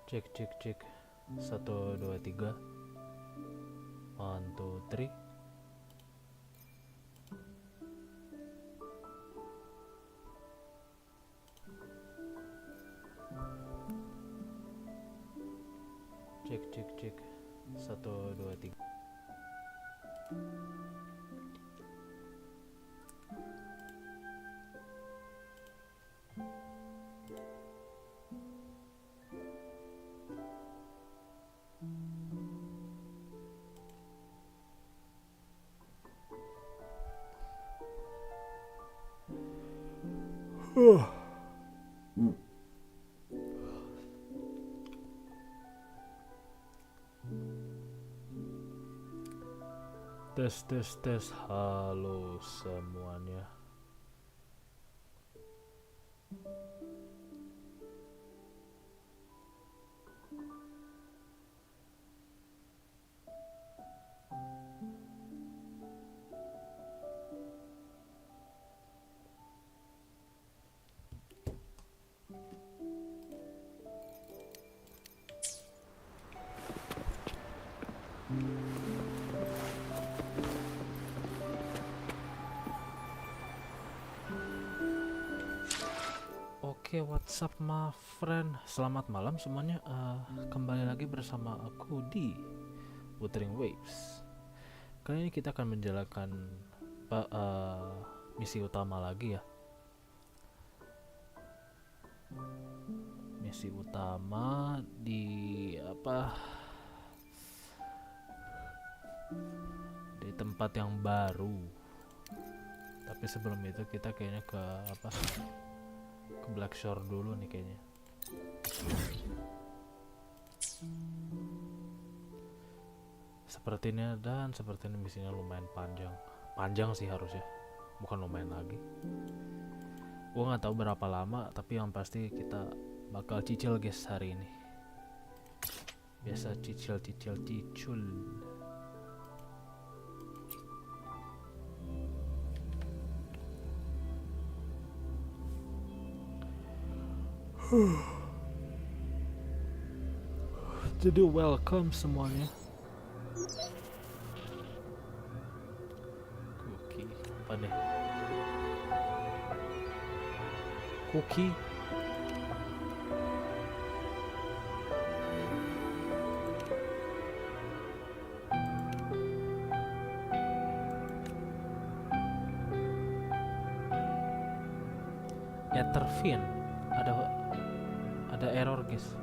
Cek cek cek 1 2 3 1 2 3. Cek cek cek 1 2 3. Tes, halo semuanya. Oke, what's up my friend? Selamat malam semuanya. Kembali lagi bersama aku di Wuthering Waves. Kali ini kita akan menjalankan misi utama lagi ya. Misi utama di di tempat yang baru. Tapi sebelum itu kita kayaknya ke Black Shore dulu nih kayaknya. Seperti ini misinya lumayan panjang sih harusnya, bukan lumayan lagi. Gua nggak tahu berapa lama, tapi yang pasti kita bakal cicil guys hari ini. Biasa cicil. Jadi welcome semuanya. Cookie apa nih? Cookie. Etherfin. Ada error guys.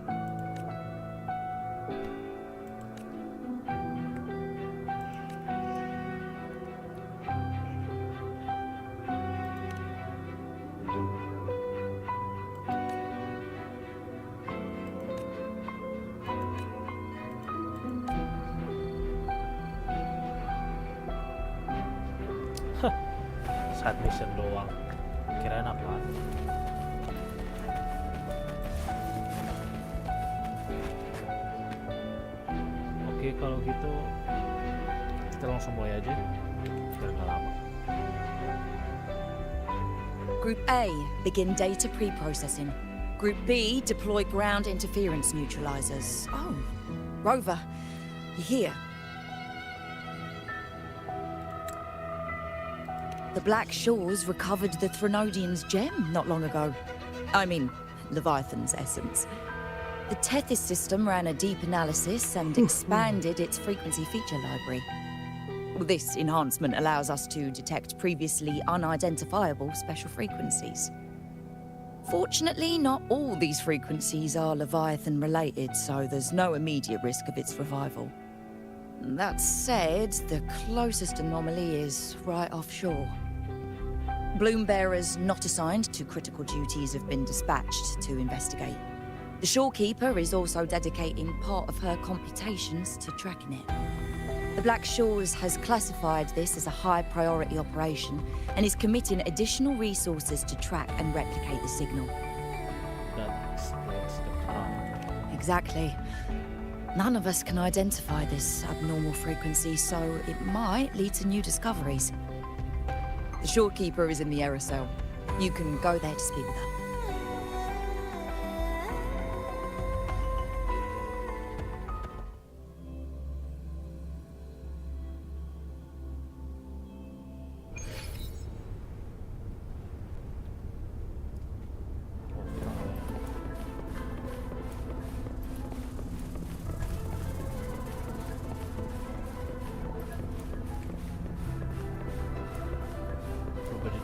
Side mission doang, kirain apaan? Oke, kalau gitu kita langsung mulai aja biar nggak lama. Group A, begin data pre-processing. Group B, deploy ground interference neutralizers. Oh, Rover, you're here. The Black Shores recovered the Threnodian's gem not long ago. I mean, Leviathan's essence. The Tethys system ran a deep analysis and expanded its frequency feature library. This enhancement allows us to detect previously unidentifiable special frequencies. Fortunately, not all these frequencies are Leviathan related, so there's no immediate risk of its revival. That said, the closest anomaly is right offshore. Bloom bearers not assigned to critical duties have been dispatched to investigate. The shorekeeper is also dedicating part of her computations to tracking it. The Black Shores has classified this as a high-priority operation and is committing additional resources to track and replicate the signal. That explains the crime. Exactly. None of us can identify this abnormal frequency, so it might lead to new discoveries. The shorekeeper is in the aerosol. You can go there to speak with her.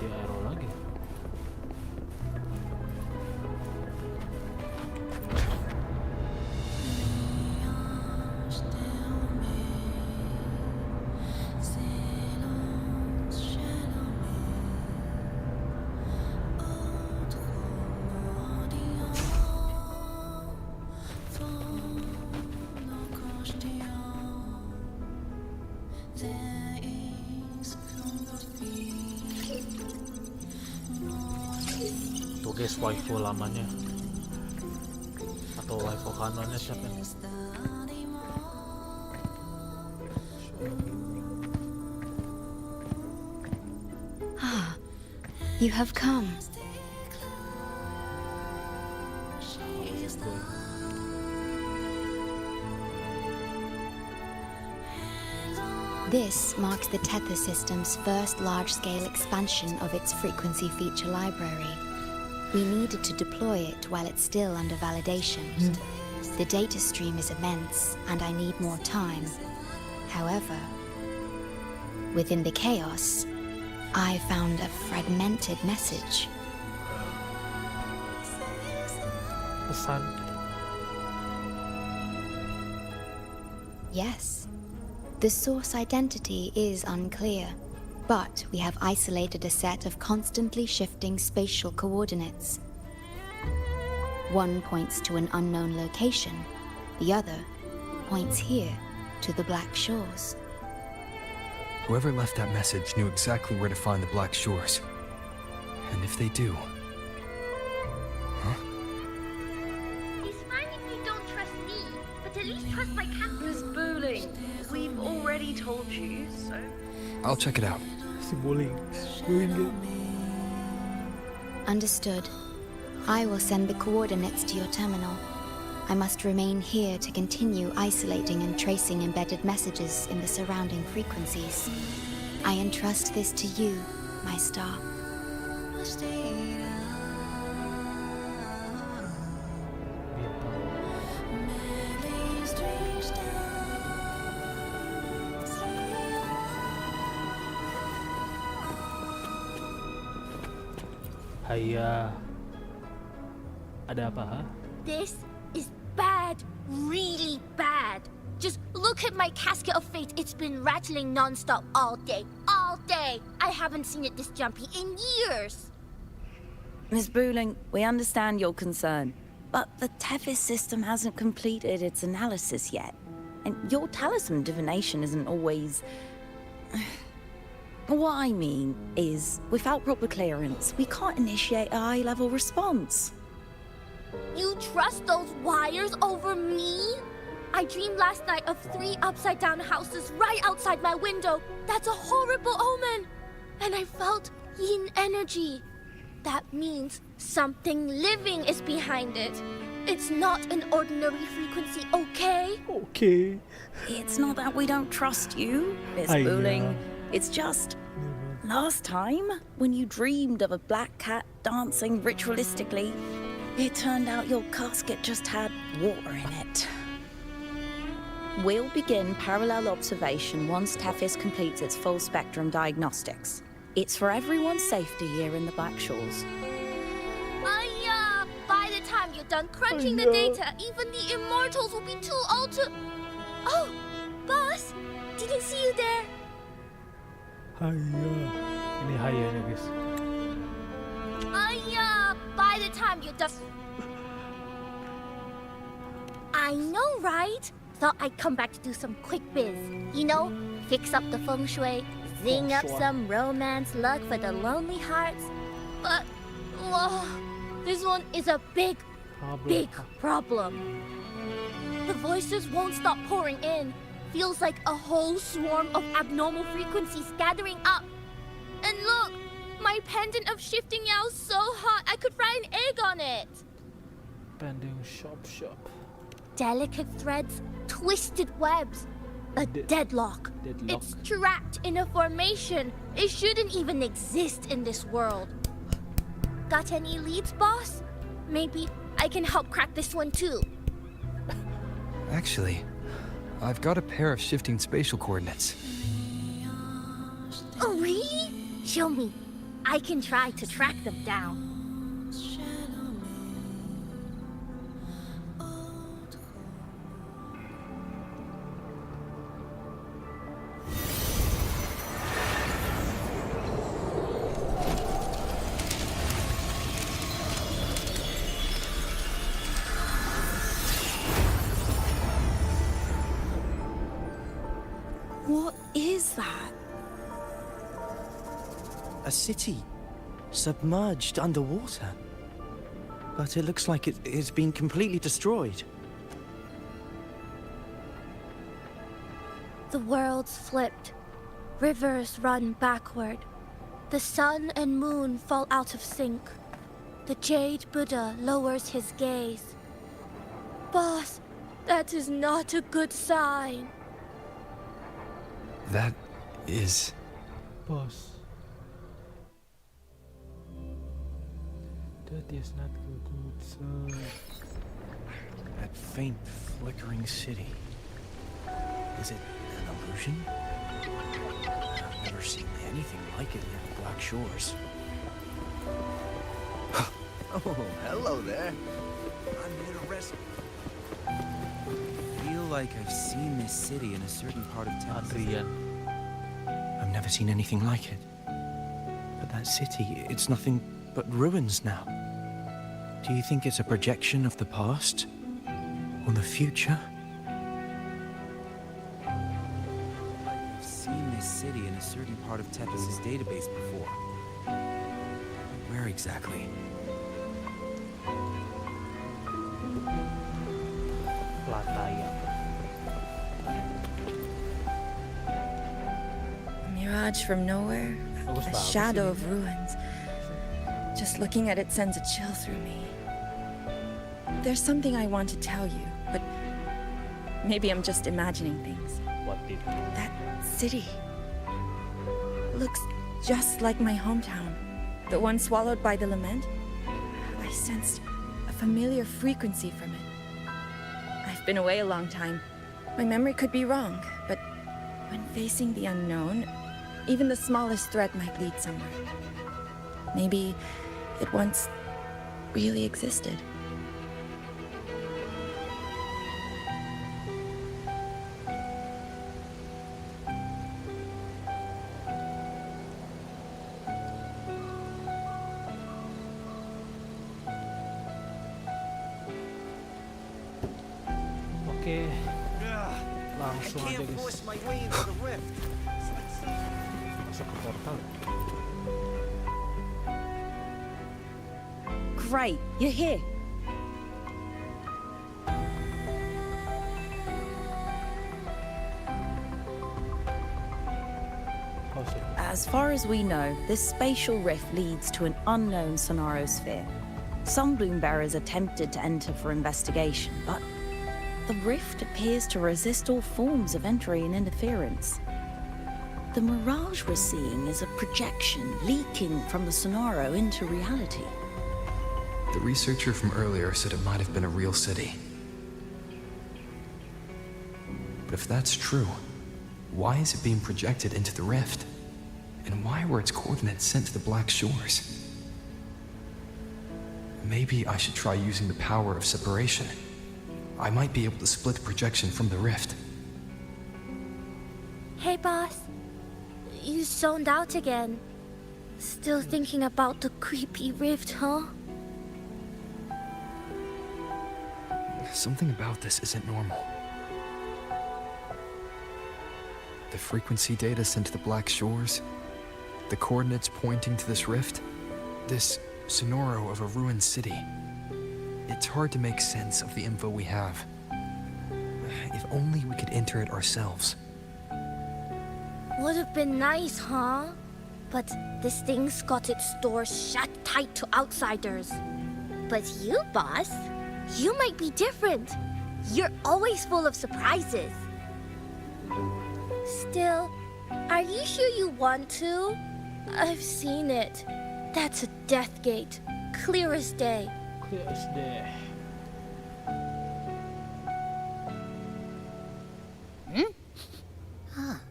jadi aero lagi. Tuh guys, waifu lamanya atau waifu kanonnya siapa nih? Ah, you have come. This marks the Tether system's first large-scale expansion of its frequency feature library. We needed to deploy it while it's still under validation. The data stream is immense, and I need more time. However, within the chaos, I found a fragmented message. Pesan. Yes. The source identity is unclear, but we have isolated a set of constantly shifting spatial coordinates. One points to an unknown location, the other points here to the Black Shores. Whoever left that message knew exactly where to find the Black Shores. And if they do... Huh? It's fine if you don't trust me, but at least trust my captain. Miss Bowling, we've already told you, so... I'll check it out. Si bowling. Understood. I will send the coordinates to your terminal. I must remain here to continue isolating and tracing embedded messages in the surrounding frequencies. I entrust this to you, my star. Hayya. Ada apa, ha? This is bad, really bad. Just look at my casket of fate. It's been rattling non-stop all day. All day. I haven't seen it this jumpy in years. Miss Booling, we understand your concern, but the Tethys system hasn't completed its analysis yet. And your talisman divination isn't always... What I mean is, without proper clearance, we can't initiate a high-level response. You trust those wires over me? I dreamed last night of 3 upside-down houses right outside my window. That's a horrible omen. And I felt yin energy. That means something living is behind it. It's not an ordinary frequency, okay? Okay. It's not that we don't trust you, Miss Aiyah. Booling. It's just... Last time, when you dreamed of a black cat dancing ritualistically, it turned out your casket just had water in it. We'll begin parallel observation once Tethys completes its full spectrum diagnostics. It's for everyone's safety here in the Black Shores. By the time you're done crunching the data, even the immortals will be too old to... Oh, boss! Didn't see you there. Hayya. Ini hayya nih, guys. By the time you're done... I know, right? Thought I'd come back to do some quick biz. You know, fix up the feng shui, zing up some romance luck for the lonely hearts. But, whoa, this one is a big problem. The voices won't stop pouring in. Feels like a whole swarm of abnormal frequencies gathering up. And look, my pendant of shifting yow's so hot I could fry an egg on it. Pending shop. Delicate threads, twisted webs, a deadlock. It's trapped in a formation. It shouldn't even exist in this world. Got any leads, boss? Maybe I can help crack this one too. Actually, I've got a pair of shifting spatial coordinates. Oh, really? Show me. I can try to track them down. What is that? A city submerged underwater. But it looks like it's been completely destroyed. The world's flipped. Rivers run backward. The sun and moon fall out of sync. The Jade Buddha lowers his gaze. Boss, that is not a good sign. That is... Boss. That is not a good sign. That faint, flickering city. Is it an illusion? I've never seen anything like it near the Black Shores. Oh, hello there. I'm here to rescue. I feel like I've seen this city in a certain part of town. Adrian. I've never seen anything like it. But that city, it's nothing but ruins now. Do you think it's a projection of the past? Or the future? I've seen this city in a certain part of Tethys' database before. Where exactly? Plataya. A mirage from nowhere, Bagus a banget shadow sih of ruins. Just looking at it sends a chill through me. There's something I want to tell you, but maybe I'm just imagining things. What did? That city looks just like my hometown, the one swallowed by the lament. I sensed a familiar frequency from it. I've been away a long time. My memory could be wrong, but when facing the unknown, even the smallest threat might lead somewhere. Maybe it once really existed. Oke, langsung aja guys masuk ke portal. Great, you're here. As far as we know, this spatial rift leads to an unknown sonarosphere. Some bloom-bearers attempted to enter for investigation, but the rift appears to resist all forms of entry and interference. The mirage we're seeing is a projection leaking from the sonaro into reality. The researcher from earlier said it might have been a real city. But if that's true, why is it being projected into the rift? And why were its coordinates sent to the Black Shores? Maybe I should try using the power of separation. I might be able to split the projection from the rift. Hey, boss. You zoned out again. Still thinking about the creepy rift, huh? Something about this isn't normal. The frequency data sent to the Black Shores, the coordinates pointing to this rift, this sonoro of a ruined city. It's hard to make sense of the info we have. If only we could enter it ourselves. Would have been nice, huh? But this thing's got its doors shut tight to outsiders. But you, boss, you might be different. You're always full of surprises. Still, are you sure you want to? I've seen it. That's a death gate, clear as day. Clear as day.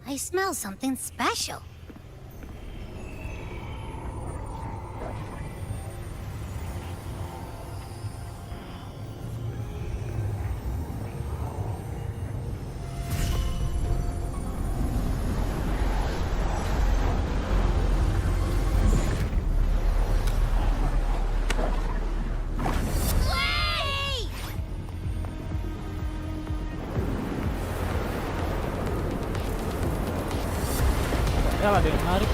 I smell something special. ada yang narik.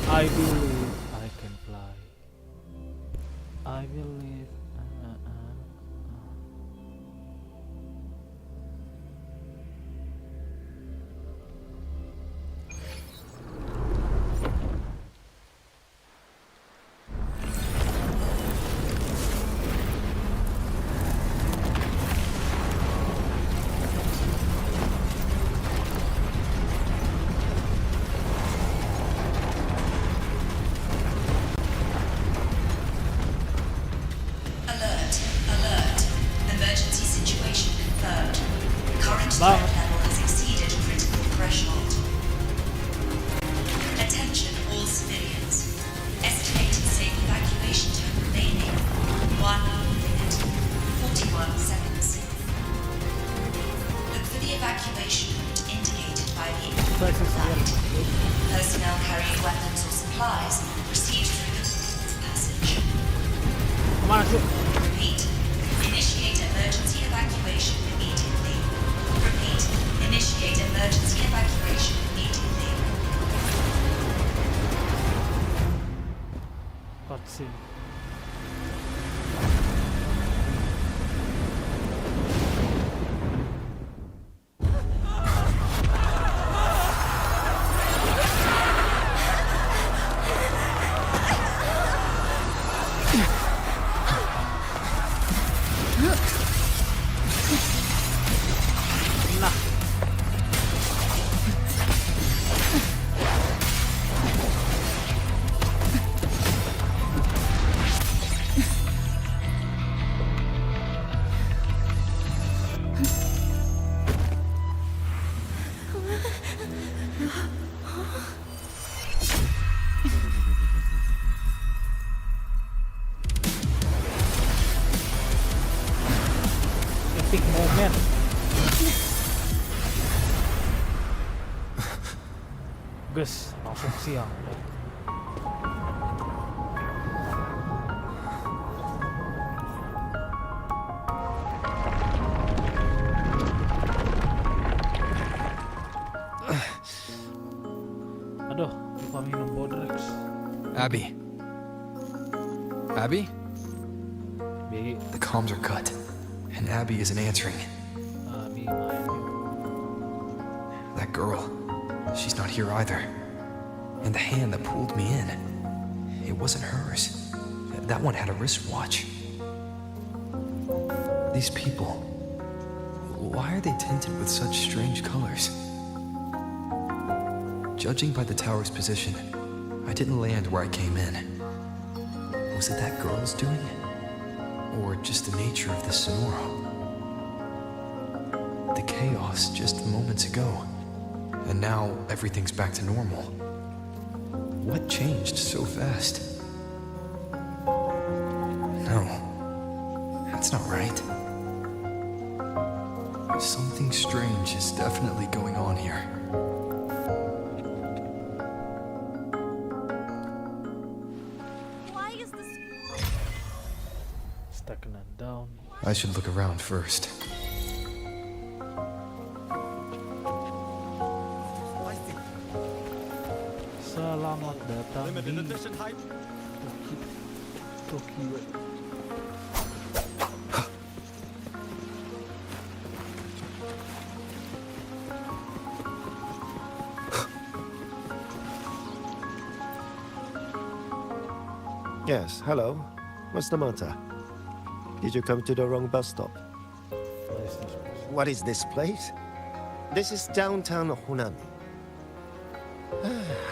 I believe I can fly. I believe. Alert, alert. Emergency situation confirmed. Current Bang. threat level has exceeded critical threshold. Attention all civilians. Estimated safe evacuation time remaining 1 minute, 41 seconds. Look for the evacuation route indicated by the light. Personnel carrying weapons or supplies proceed through the passage. Kemana sih? Repeat. Initiate emergency evacuation immediately. Repeat. Initiate emergency evacuation immediately. Cutscene. Nah. Epic moment. Guys, langsung siang. Aduh, lupa minum Bodrex. Abby. Abby? Bi, The comms are cut, and Abby isn't answering. Bi main yuk. That girl, she's not here either. And the hand that pulled me in, it wasn't hers. That one had a wristwatch. These people, why are they tinted with such strange colors? Judging by the tower's position, I didn't land where I came in. Was it that girl's doing? Or just the nature of this Sonora? The chaos just moments ago, and now everything's back to normal. What changed so fast? No, that's not right. Something strange is definitely going on here. Why is this? Stagnant down. I should look around first. Selamat datang di Tokyo. Yes, hello. What's the matter? Did you come to the wrong bus stop? What is this place? This is downtown Hunan.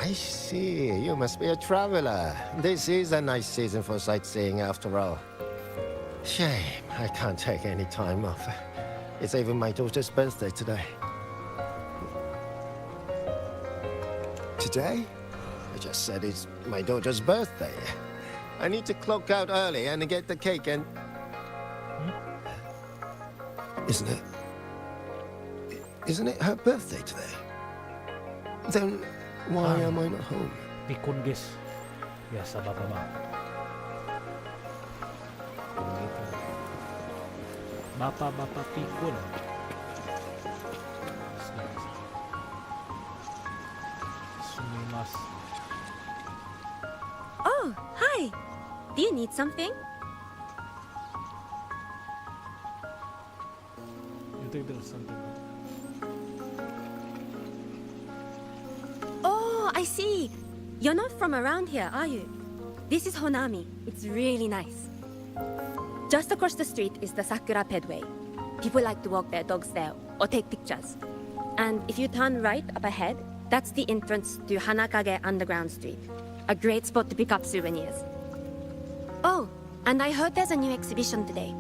I see. You must be a traveler. This is a nice season for sightseeing after all. Shame I can't take any time off. It's even my daughter's birthday today. Today? I just said it's my daughter's birthday. I need to clock out early and get the cake and... Isn't it her birthday today? Then why am I not home? Pikun guys. Biasa bapak-bapak. Bapak-bapak pikun. Sumimasu. Oh, hi. Do you need something? You think there's something? Oh, I see. You're not from around here, are you? This is Honami. It's really nice. Just across the street is the Sakura Pedway. People like to walk their dogs there or take pictures. And if you turn right up ahead, that's the entrance to Hanakage Underground Street. A great spot to pick up souvenirs. Oh, and I heard there's a new exhibition today.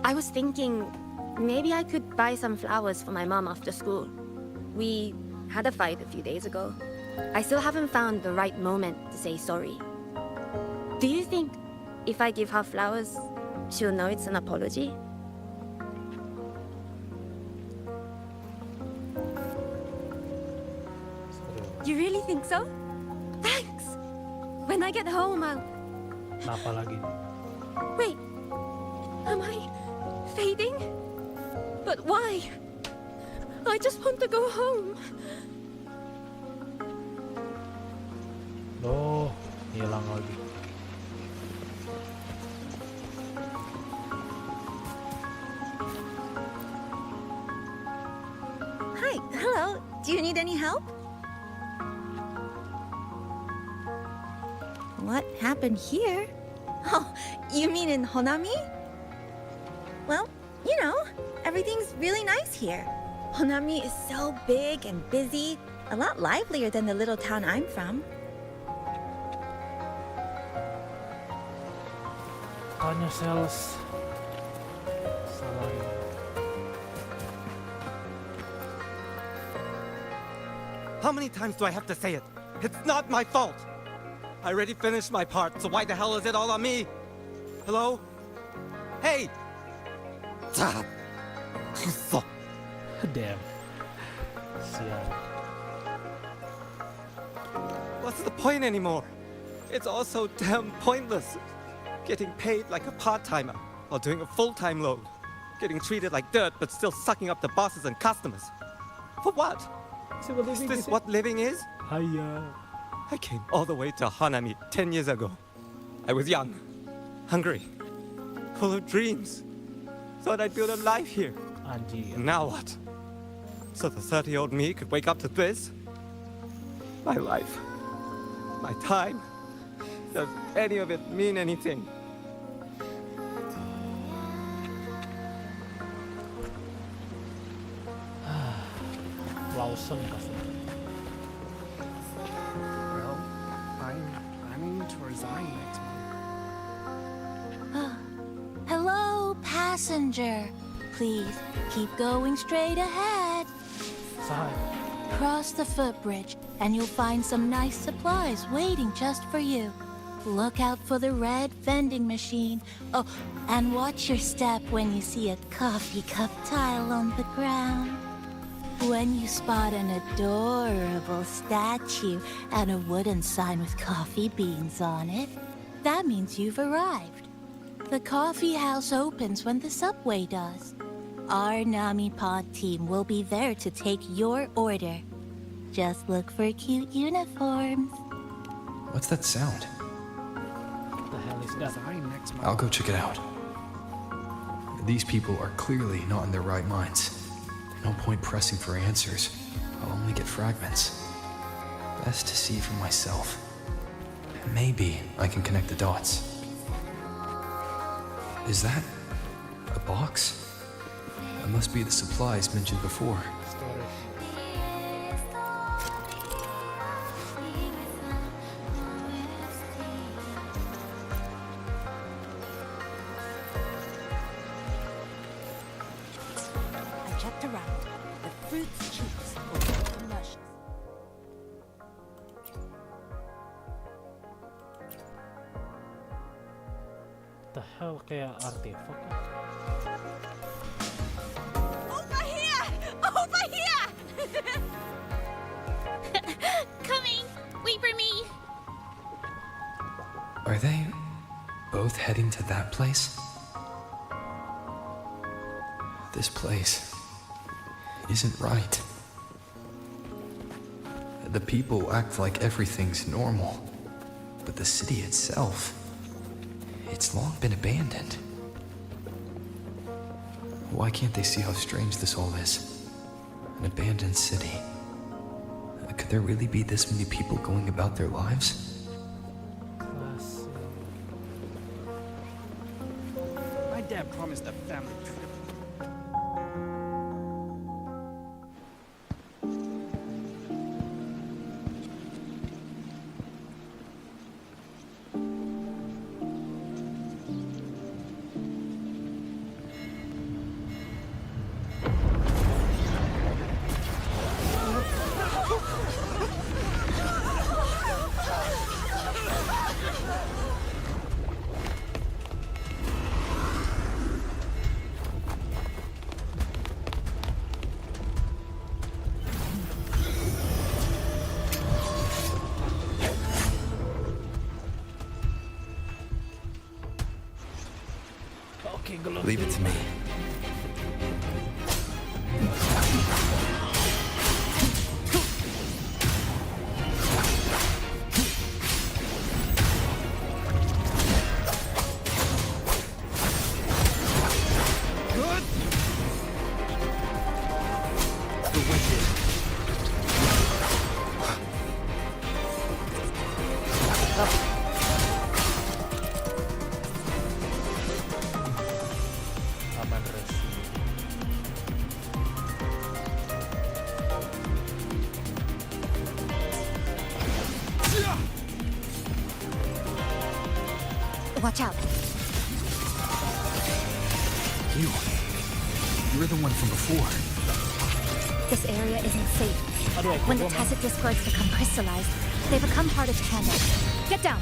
I was thinking maybe I could buy some flowers for my mom after school. We had a fight a few days ago. I still haven't found the right moment to say sorry. Do you think if I give her flowers, she'll know it's an apology? You really think so? Thanks! When I get home, I'll... Kenapa lagi? Wait! Am I fading? But why? I just want to go home. Oh, hilang lagi. Hi, hello. Do you need any help? What happened here? Oh, you mean in Honami? Well, you know, everything's really nice here. Honami is so big and busy, a lot livelier than the little town I'm from. Tanya sales. Salahnya. How many times do I have to say it? It's not my fault! I already finished my part, so why the hell is it all on me? Hello? Hey! Ah, so- Damn. Sial. What's the point anymore? It's all so damn pointless. Getting paid like a part-timer while doing a full-time load. Getting treated like dirt but still sucking up the bosses and customers. For what? Is this what living is? Hiya. I came all the way to Hanami 10 years ago. I was young, hungry, full of dreams. Thought I'd build a life here. Anjir. And now what? So the 30-year-old me could wake up to this? My life, my time, does any of it mean anything? Lawson kasi. Well, I'm planning to resign next month. Hello, passenger. Please keep going straight ahead. Saan? Cross the footbridge, and you'll find some nice supplies waiting just for you. Look out for the red vending machine. Oh, and watch your step when you see a coffee cup tile on the ground. When you spot an adorable statue and a wooden sign with coffee beans on it, that means you've arrived. The coffee house opens when the subway does. Our Nami Pod team will be there to take your order. Just look for cute uniforms. What's that sound? What the hell is that? Resign next month. I'll go check it out. These people are clearly not in their right minds. No point pressing for answers. I'll only get fragments. Best to see for myself. Maybe I can connect the dots. Is that a box? That must be the supplies mentioned before. Storage. I checked around. The fruit's cheeks will make them luscious. The hell kayak artefak? Over here! Over here! Coming! Wait for me! Are they both heading to that place? this place isn't right. The people act like everything's normal, but the city itself, it's long been abandoned. Why can't they see how strange this all is? An abandoned city. Could there really be this many people going about their lives? My dad promised a family trip. Leave it to me. Aman res. Watch out. You're the one from before. This area isn't safe. When the tacit discords become crystallized, they become harder to handle. Get down!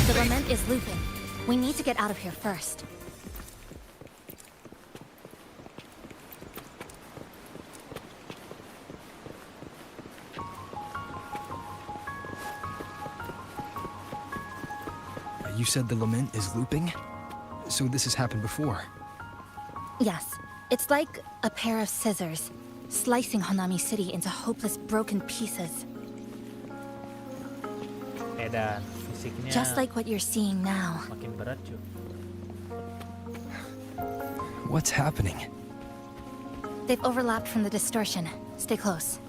The lament is looping. We need to get out of here first. You said the lament is looping? So this has happened before? Yes, it's like a pair of scissors, slicing Honami City into hopeless broken pieces. Edan, fisiknya Just like what you're seeing now. makin berat cuy. What's happening? They've overlapped from the distortion. Stay close.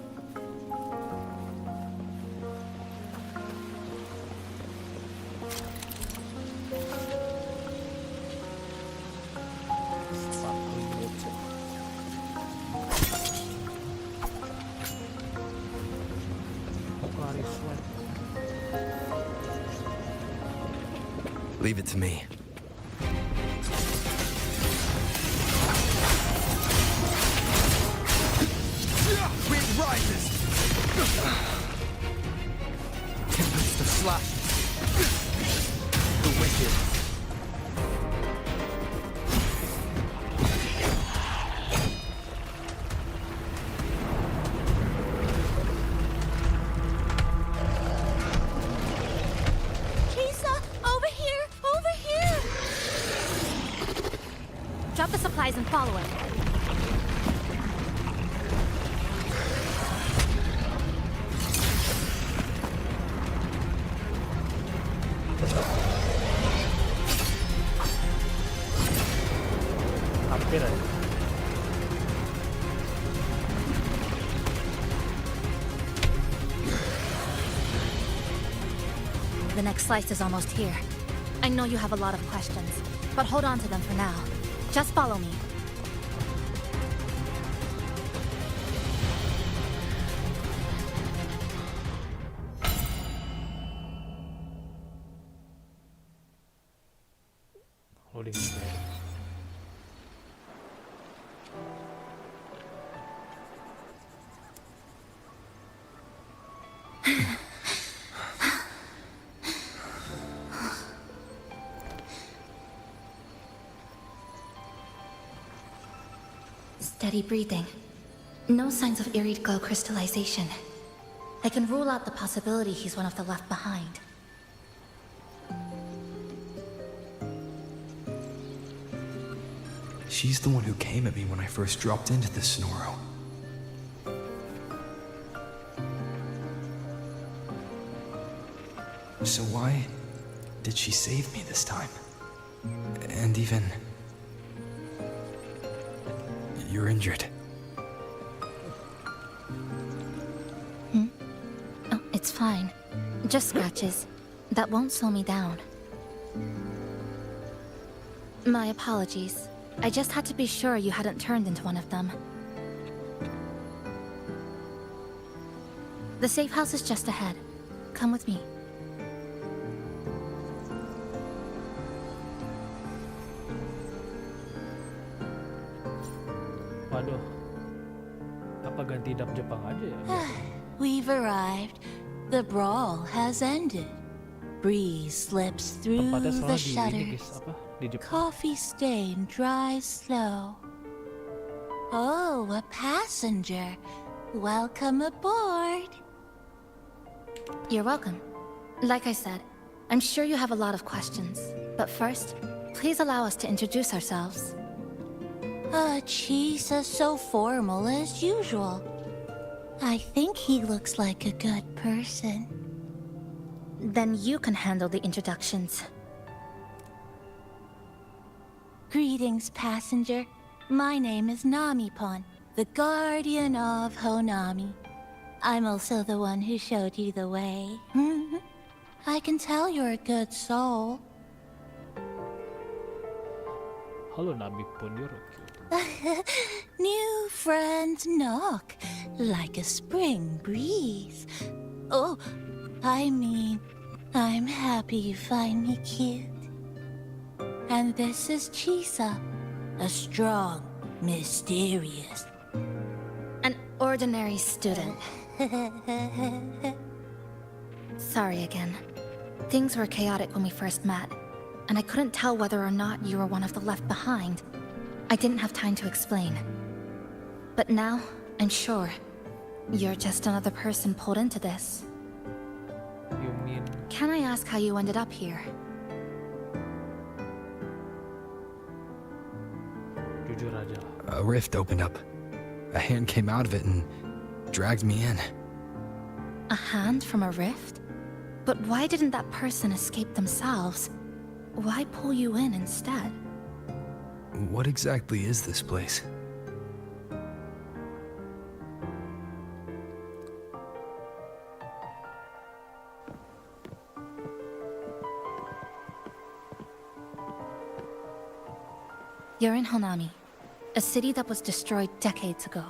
Leave it to me. Wind rises! Tempest of slashes. The wicked. Drop the supplies and follow it. Hampir aja. The next slice is almost here. I know you have a lot of questions, but hold on to them for now. Just follow me. Holding there. steady breathing. No signs of irid glow crystallization. I can rule out the possibility he's one of the left behind. She's the one who came at me when I first dropped into the Sonoro. So why did she save me this time? And even... You're injured. Oh, it's fine. Just scratches. That won't slow me down. My apologies. I just had to be sure you hadn't turned into one of them. The safe house is just ahead. Come with me. Waduh. Apa ganti dub Jepang aja ya? We've arrived. The brawl has ended. Breeze slips through Tempatnya the soalnya di ini shutters. guys, apa? Di Jepang. Coffee stain dries slow. Oh, a passenger. Welcome aboard. You're welcome. Like I said, I'm sure you have a lot of questions. But first, please allow us to introduce ourselves. Chisa's so formal as usual. I think he looks like a good person. Then you can handle the introductions. Greetings, passenger. My name is Namipon, the guardian of Honami. I'm also the one who showed you the way. I can tell you're a good soul. Halo Namipon, you're cute. New friends knock like a spring breeze. Oh, I mean, I'm happy you find me cute. And this is Chisa, a strong, mysterious... An ordinary student. Sorry again. Things were chaotic when we first met, and I couldn't tell whether or not you were one of the left behind. I didn't have time to explain. But now, I'm sure. You're just another person pulled into this. You mean... Can I ask how you ended up here? Jujur aja. A rift opened up. A hand came out of it and dragged me in. A hand from a rift? But why didn't that person escape themselves? Why pull you in instead? What exactly is this place? You're in Honami, a city that was destroyed decades ago.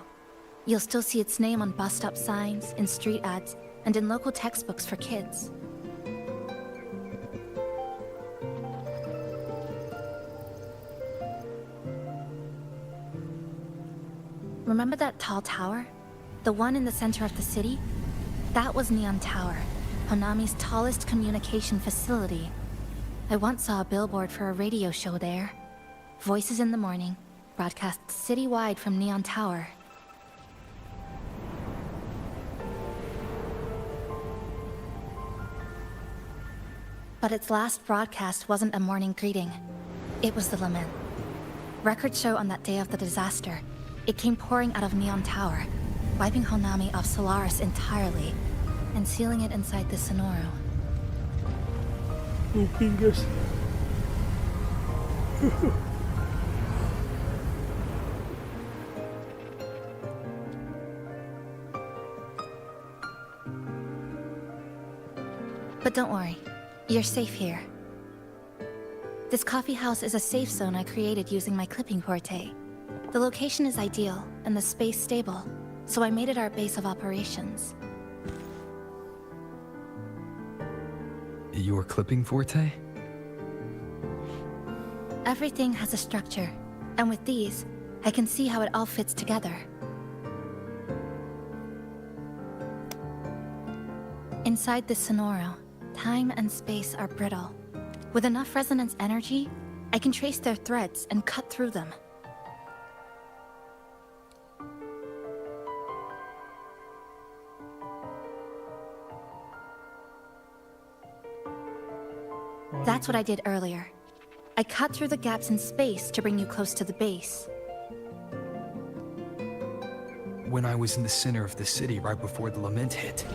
You'll still see its name on bus-stop signs, in street ads, and in local textbooks for kids. Remember that tall tower? The one in the center of the city? That was Neon Tower, Honami's tallest communication facility. I once saw a billboard for a radio show there. Voices in the morning, broadcast citywide from Neon Tower. But its last broadcast wasn't a morning greeting. It was the lament. Records show on that day of the disaster, it came pouring out of Neon Tower, wiping Honami off Solaris entirely, and sealing it inside the Sonoro. Oh, fingers. But don't worry, you're safe here. This coffee house is a safe zone I created using my clipping porte. The location is ideal, and the space stable, so I made it our base of operations. Your clipping forte? Everything has a structure, and with these, I can see how it all fits together. Inside this Sonoro, time and space are brittle. With enough resonance energy, I can trace their threads and cut through them. That's what I did earlier. I cut through the gaps in space to bring you close to the base. When I was in the center of the city right before the lament hit.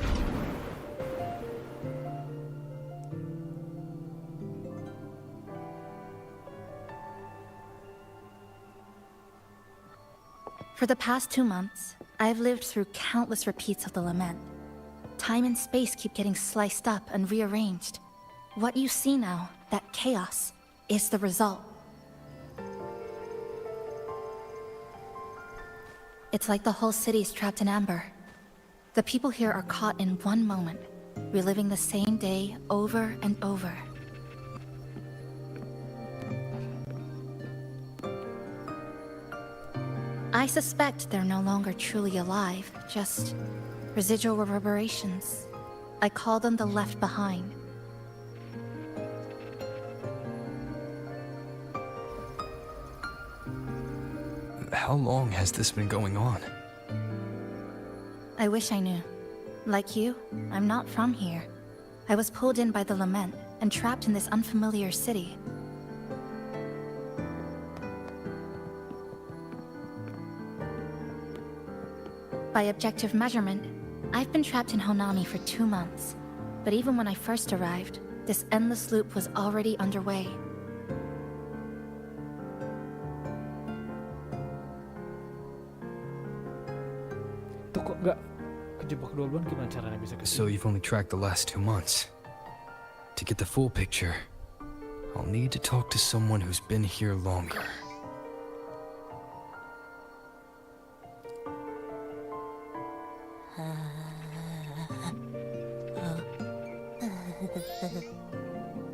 For the past 2 months, I've lived through countless repeats of the lament. Time and space keep getting sliced up and rearranged. What you see now, that chaos, is the result. It's like the whole city's trapped in amber. The people here are caught in one moment, reliving the same day over and over. I suspect they're no longer truly alive, just residual reverberations. I call them the left behind. How long has this been going on? I wish I knew. Like you, I'm not from here. I was pulled in by the lament and trapped in this unfamiliar city. By objective measurement, I've been trapped in Honami for 2 months. But even when I first arrived, this endless loop was already underway. Tuh kok nggak kejebak duluan, gimana caranya bisa ke So you've only tracked the last 2 months. To get the full picture, I'll need to talk to someone who's been here longer.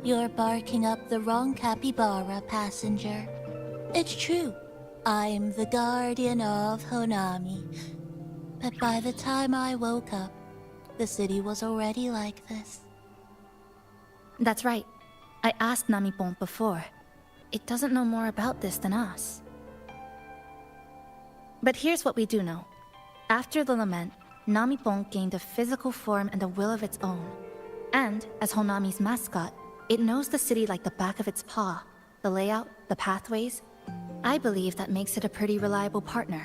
You're barking up the wrong capybara, passenger. It's true. I'm the guardian of Honami. But by the time I woke up, the city was already like this. That's right. I asked Namipon before. It doesn't know more about this than us. But here's what we do know. After the lament, Namipon gained a physical form and a will of its own. And, as Honami's mascot, it knows the city like the back of its paw. The layout, the pathways. I believe that makes it a pretty reliable partner.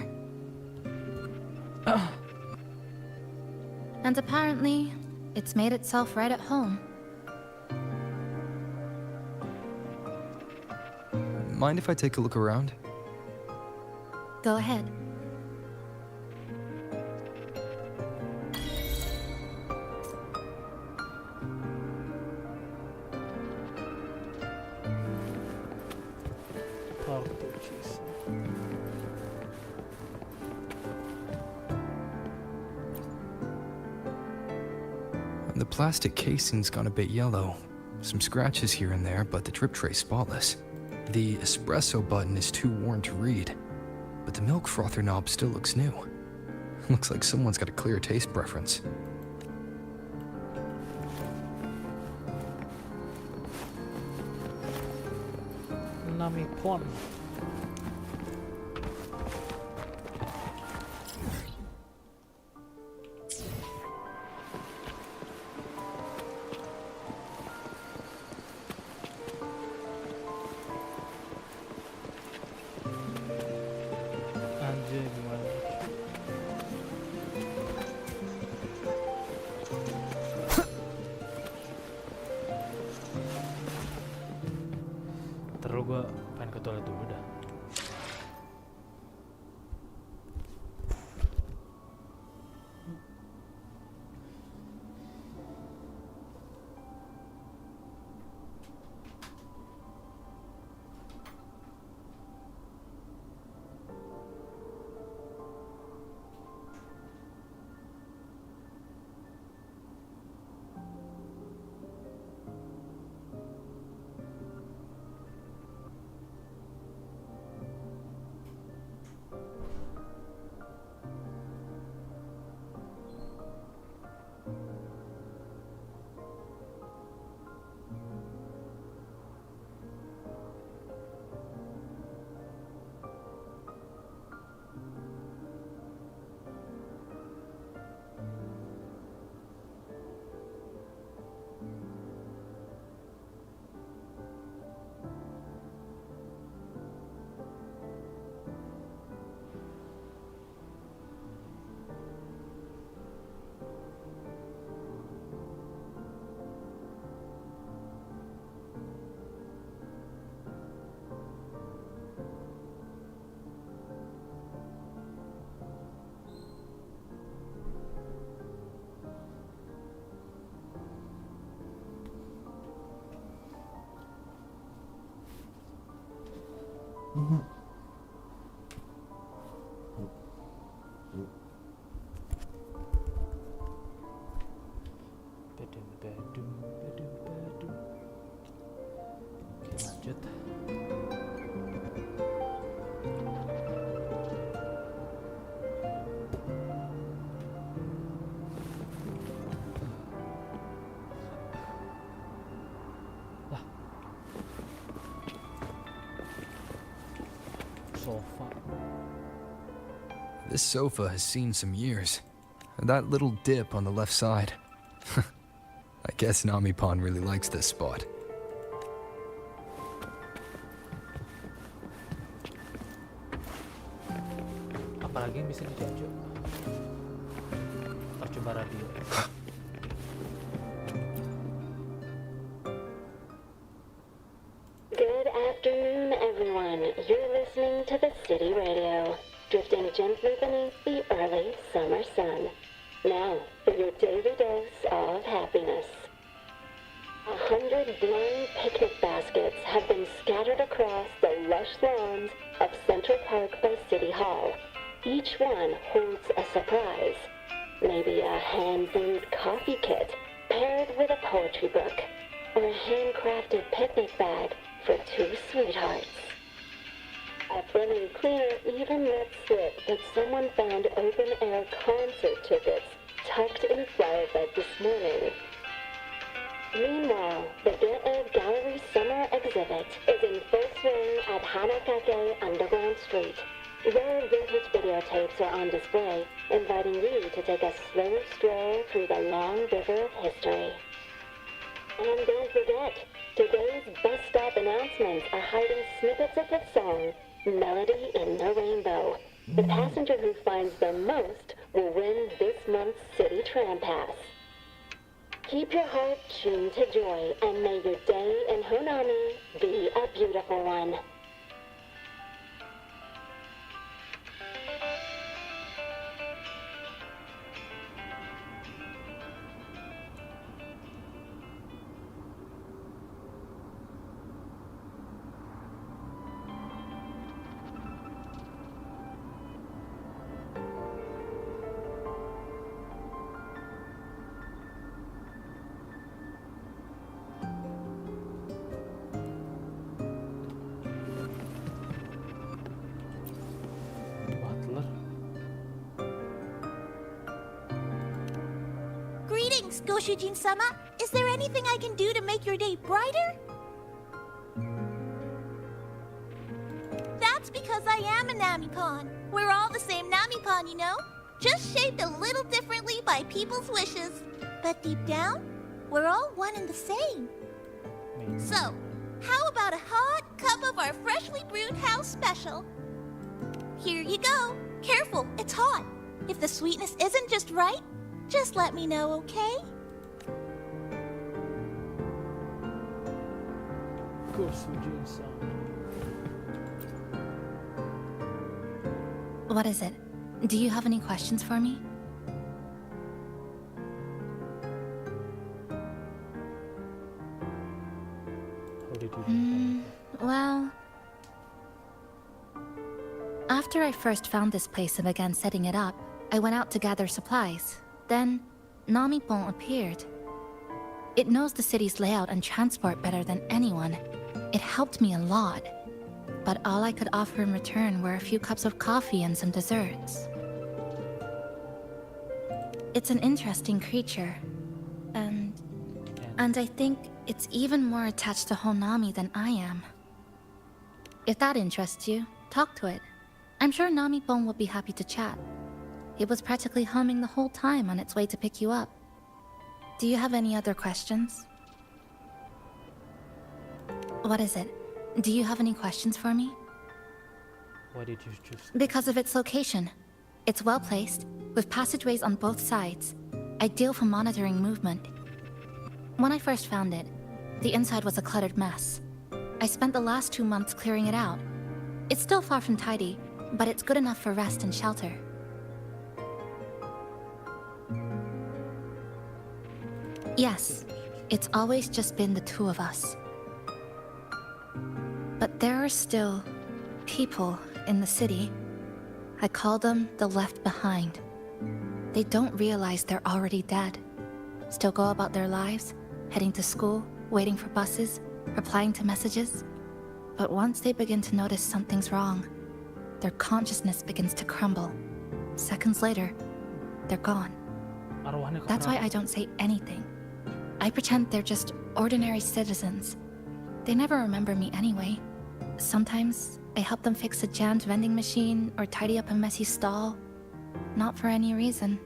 And apparently, it's made itself right at home. Mind if I take a look around? Go ahead. The plastic casing's gone a bit yellow. Some scratches here and there, but the drip tray's spotless. The espresso button is too worn to read, but the milk frother knob still looks new. Looks like someone's got a clear taste preference. Namipon. Anjir, gimana? Terus gue pengen ke toilet dulu dah. This sofa has seen some years. That little dip on the left side. I guess Nami-Pon really likes this spot. Apalagi yang bisa dijajuk? Coba radio. Good afternoon, everyone. You're listening to the City Radio, drifting gently beneath the early summer sun. Now, for your daily dose of happiness. 100 blind picnic baskets have been scattered across the lush lawns of Central Park by City Hall. Each one holds a surprise. Maybe a hand-brewed coffee kit paired with a poetry book, or a handcrafted picnic bag for two sweethearts. A friendly cleaner even let slip that someone found open-air concert tickets tucked in a flower bed this morning. Meanwhile, the Get Egg Gallery Summer Exhibit is in full swing at Hanakake Underground Street. Rare vintage videotapes are on display, inviting you to take a slow stroll through the long river of history. And don't forget, today's bus stop announcements are hiding snippets of the song, Melody in the Rainbow. The passenger who finds the most will win this month's City Tram Pass. Keep your heart tuned to joy, and may your day in Honami be a beautiful one. Butler. Greetings, Goshujin-sama. Is there anything I can do to make your day brighter? That's because I am a Nami-Pon. We're all the same Nami-Pon, you know? Just shaped a little differently by people's wishes. But deep down, we're all one and the same. So, how about a hot cup of our freshly brewed house special? Here you go. Careful, it's hot. If the sweetness isn't just right, just let me know, okay? Goshujin-san. What is it? Do you have any questions for me? How did you Well... After I first found this place and began setting it up, I went out to gather supplies. Then, Nami-Pon appeared. It knows the city's layout and transport better than anyone. It helped me a lot. But all I could offer in return were a few cups of coffee and some desserts. It's an interesting creature. And I think it's even more attached to Honami than I am. If that interests you, talk to it. I'm sure Nami-Pon will be happy to chat. It was practically humming the whole time on its way to pick you up. Do you have any other questions? What is it? Do you have any questions for me? Why did you choose? Because of its location. It's well placed, with passageways on both sides, ideal for monitoring movement. When I first found it, the inside was a cluttered mess. I spent the last 2 months clearing it out. It's still far from tidy, but it's good enough for rest and shelter. Yes, it's always just been the two of us. But there are still people in the city. I call them the left behind. They don't realize they're already dead. Still go about their lives, heading to school, waiting for buses, replying to messages. But once they begin to notice something's wrong, their consciousness begins to crumble. Seconds later, they're gone. That's why I don't say anything. I pretend they're just ordinary citizens. They never remember me anyway. Sometimes I help them fix a jammed vending machine or tidy up a messy stall. Not for any reason.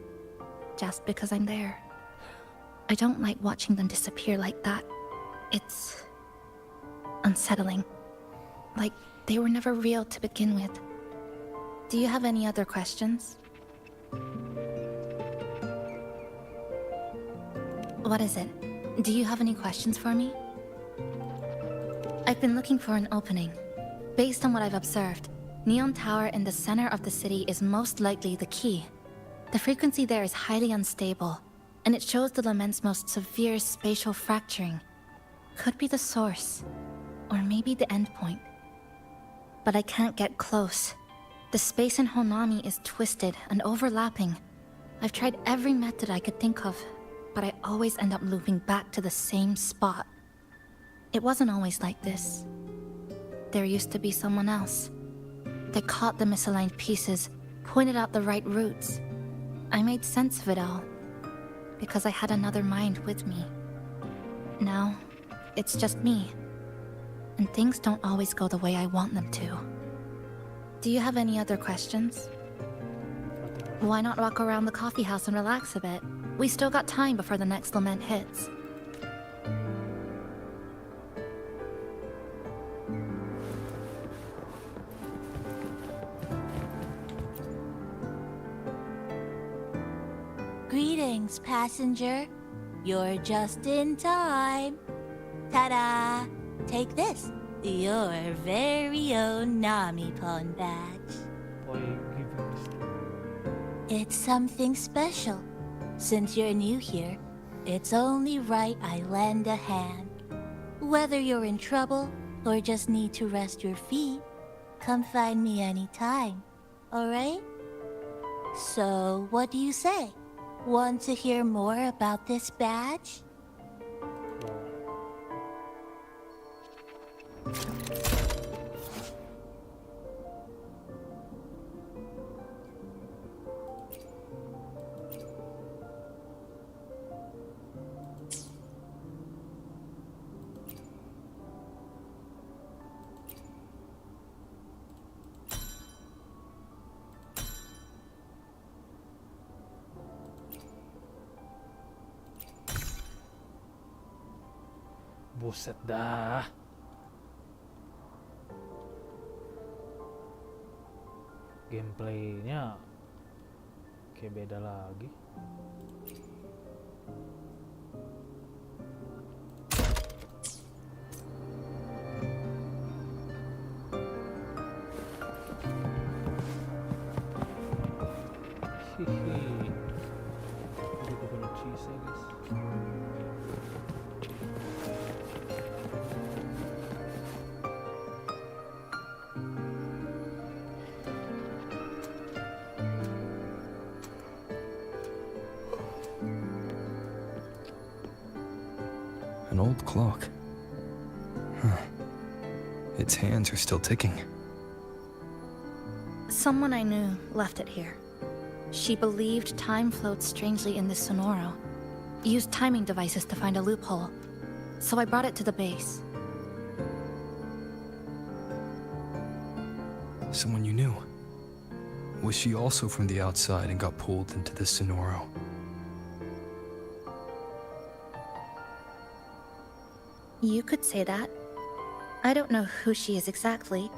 Just because I'm there. I don't like watching them disappear like that. It's unsettling. Like they were never real to begin with. Do you have any other questions? What is it? Do you have any questions for me? I've been looking for an opening. Based on what I've observed, Neon Tower in the center of the city is most likely the key. The frequency there is highly unstable, and it shows the lament's most severe spatial fracturing. Could be the source, or maybe the endpoint. But I can't get close. The space in Honami is twisted and overlapping. I've tried every method I could think of, but I always end up looping back to the same spot. It wasn't always like this. There used to be someone else. They caught the misaligned pieces, pointed out the right routes. I made sense of it all, because I had another mind with me. Now, it's just me. And things don't always go the way I want them to. Do you have any other questions? Why not walk around the coffee house and relax a bit? We still got time before the next lament hits. Greetings, passenger. You're just in time. Ta-da! Take this. Your very own Nami-pon badge. It's something special. Since you're new here, it's only right I lend a hand. Whether you're in trouble or just need to rest your feet, come find me anytime, alright? So, what do you say? Want to hear more about this badge? Buset dah. Gameplaynya kayak beda lagi. Hihi. Jadi gue punya cheese ya guys. An old clock. Huh. Its hands are still ticking. Someone I knew left it here. She believed time flowed strangely in this Sonoro. Used timing devices to find a loophole. So I brought it to the base. Someone you knew. Was she also from the outside and got pulled into the Sonoro? You could say that. I don't know who she is exactly,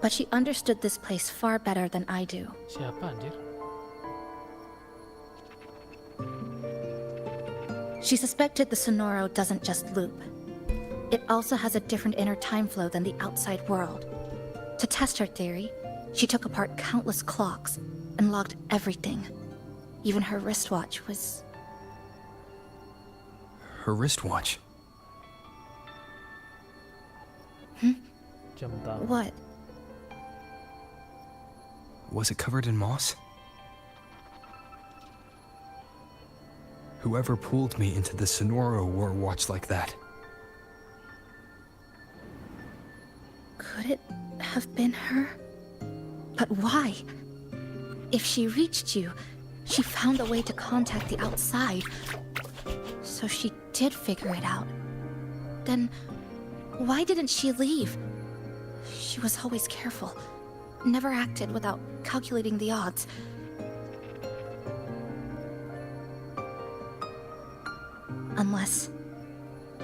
but she understood this place far better than I do. Siapa anjir? She suspected the Sonoro doesn't just loop. It also has a different inner time flow than the outside world. To test her theory, she took apart countless clocks and logged everything. Even her wristwatch was... Her wristwatch? Jam tangan. What? Was it covered in moss? Whoever pulled me into the Sonoro wore a watch like that. Could it have been her? But why? If she reached you, she found a way to contact the outside. So she did figure it out. Then, why didn't she leave? She was always careful. Never acted without calculating the odds. Unless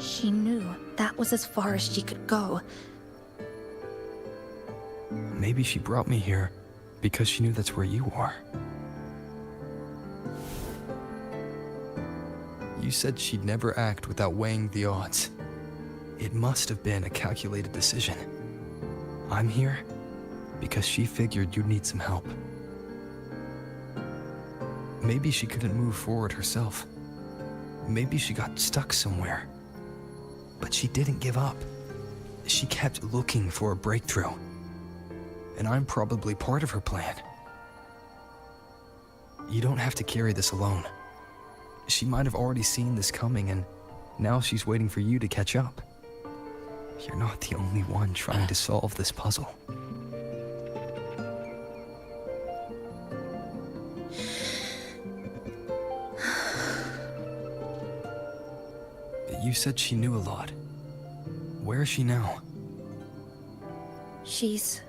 she knew that was as far as she could go. Maybe she brought me here because she knew that's where you are. You said she'd never act without weighing the odds. It must have been a calculated decision. I'm here because she figured you'd need some help. Maybe she couldn't move forward herself. Maybe she got stuck somewhere. But she didn't give up. She kept looking for a breakthrough. And I'm probably part of her plan. You don't have to carry this alone. She might have already seen this coming, and now she's waiting for you to catch up. You're not the only one trying to solve this puzzle. You said she knew a lot. Where is she now? She's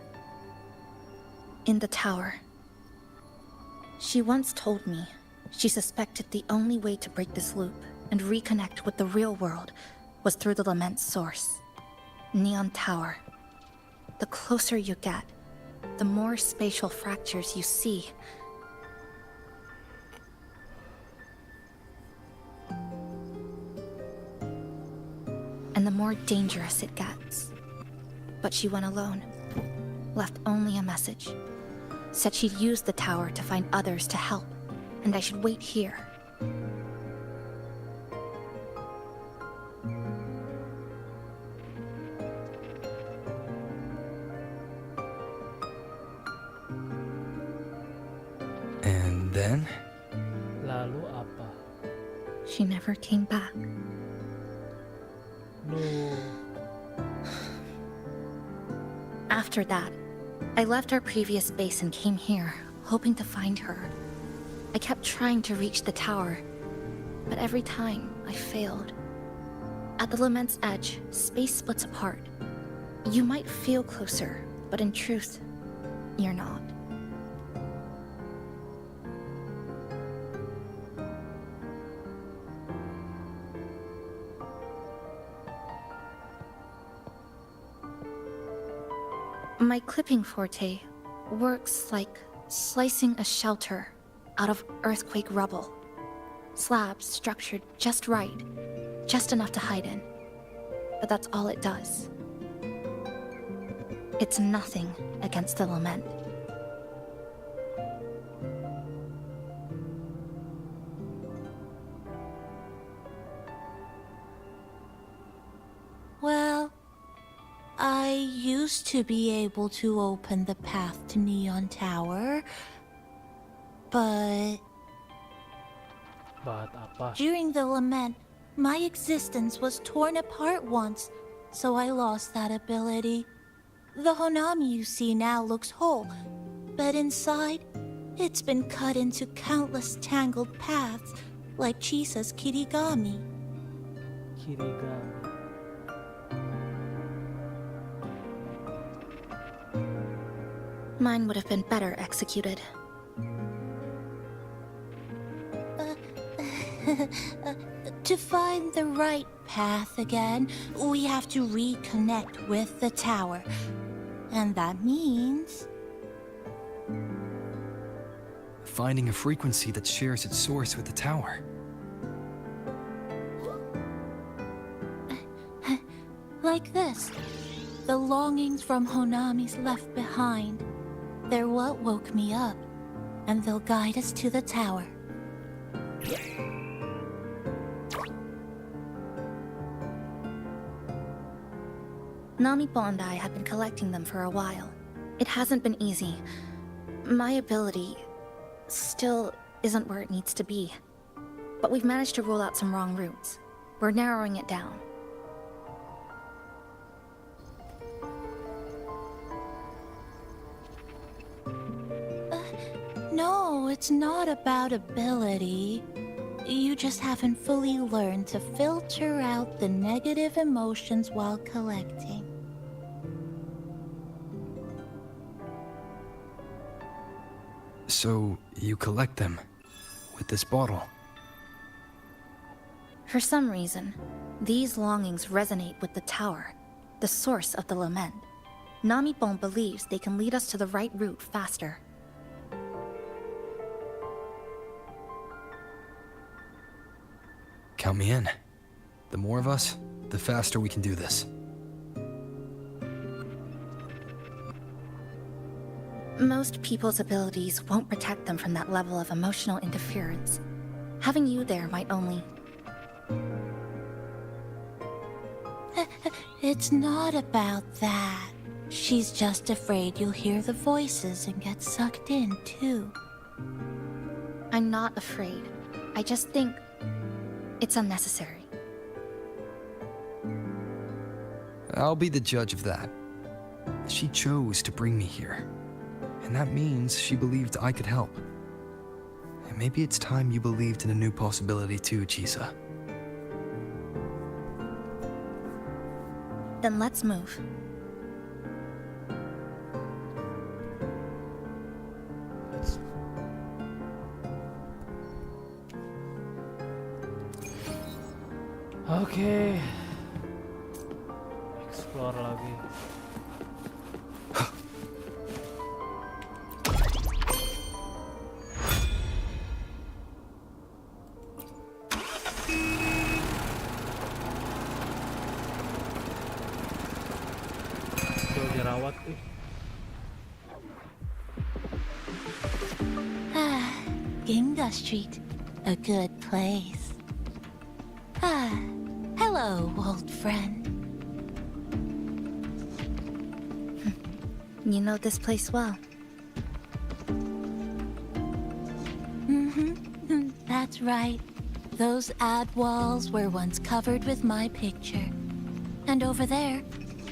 in the tower. She once told me she suspected the only way to break this loop and reconnect with the real world was through the lament's source. Neon Tower. The closer you get, the more spatial fractures you see. And the more dangerous it gets. But she went alone. Left only a message. Said she'd use the tower to find others to help, and I should wait here. And then? Lalu apa? She never came back. No. After that, I left our previous base and came here, hoping to find her. I kept trying to reach the tower, but every time I failed. At the lament's edge, space splits apart. You might feel closer, but in truth, you're not. My clipping forte works like slicing a shelter out of earthquake rubble. Slabs structured just right, just enough to hide in. But that's all it does. It's nothing against the lament. Well, I used to be able to open the path to Neon Tower, but apa? during the lament, my existence was torn apart once, so I lost that ability. The Honami you see now looks whole, but inside, it's been cut into countless tangled paths, like Chisa's Kirigami. Kirigami. Mine would have been better executed. To find the right path again, we have to reconnect with the tower. And that means... finding a frequency that shares its source with the tower. like this. The longings from Honami's left behind. They're what woke me up, and they'll guide us to the tower. Namipo and I have been collecting them for a while. It hasn't been easy. My ability still isn't where it needs to be. But we've managed to rule out some wrong routes. We're narrowing it down. No, it's not about ability. You just haven't fully learned to filter out the negative emotions while collecting. So, you collect them with this bottle? For some reason, these longings resonate with the tower, the source of the lament. Namipon believes they can lead us to the right route faster. Count me in. The more of us, the faster we can do this. Most people's abilities won't protect them from that level of emotional interference. Having you there might only... It's not about that. She's just afraid you'll hear the voices and get sucked in, too. I'm not afraid. I just think it's unnecessary. I'll be the judge of that. She chose to bring me here. And that means she believed I could help. And maybe it's time you believed in a new possibility too, Chisa. Then let's move. Oke. Explore lagi. Tuh dirawat nih. Ginga Street, a good place. Hello, old friend. You know this place well. That's right. Those ad walls were once covered with my picture. And over there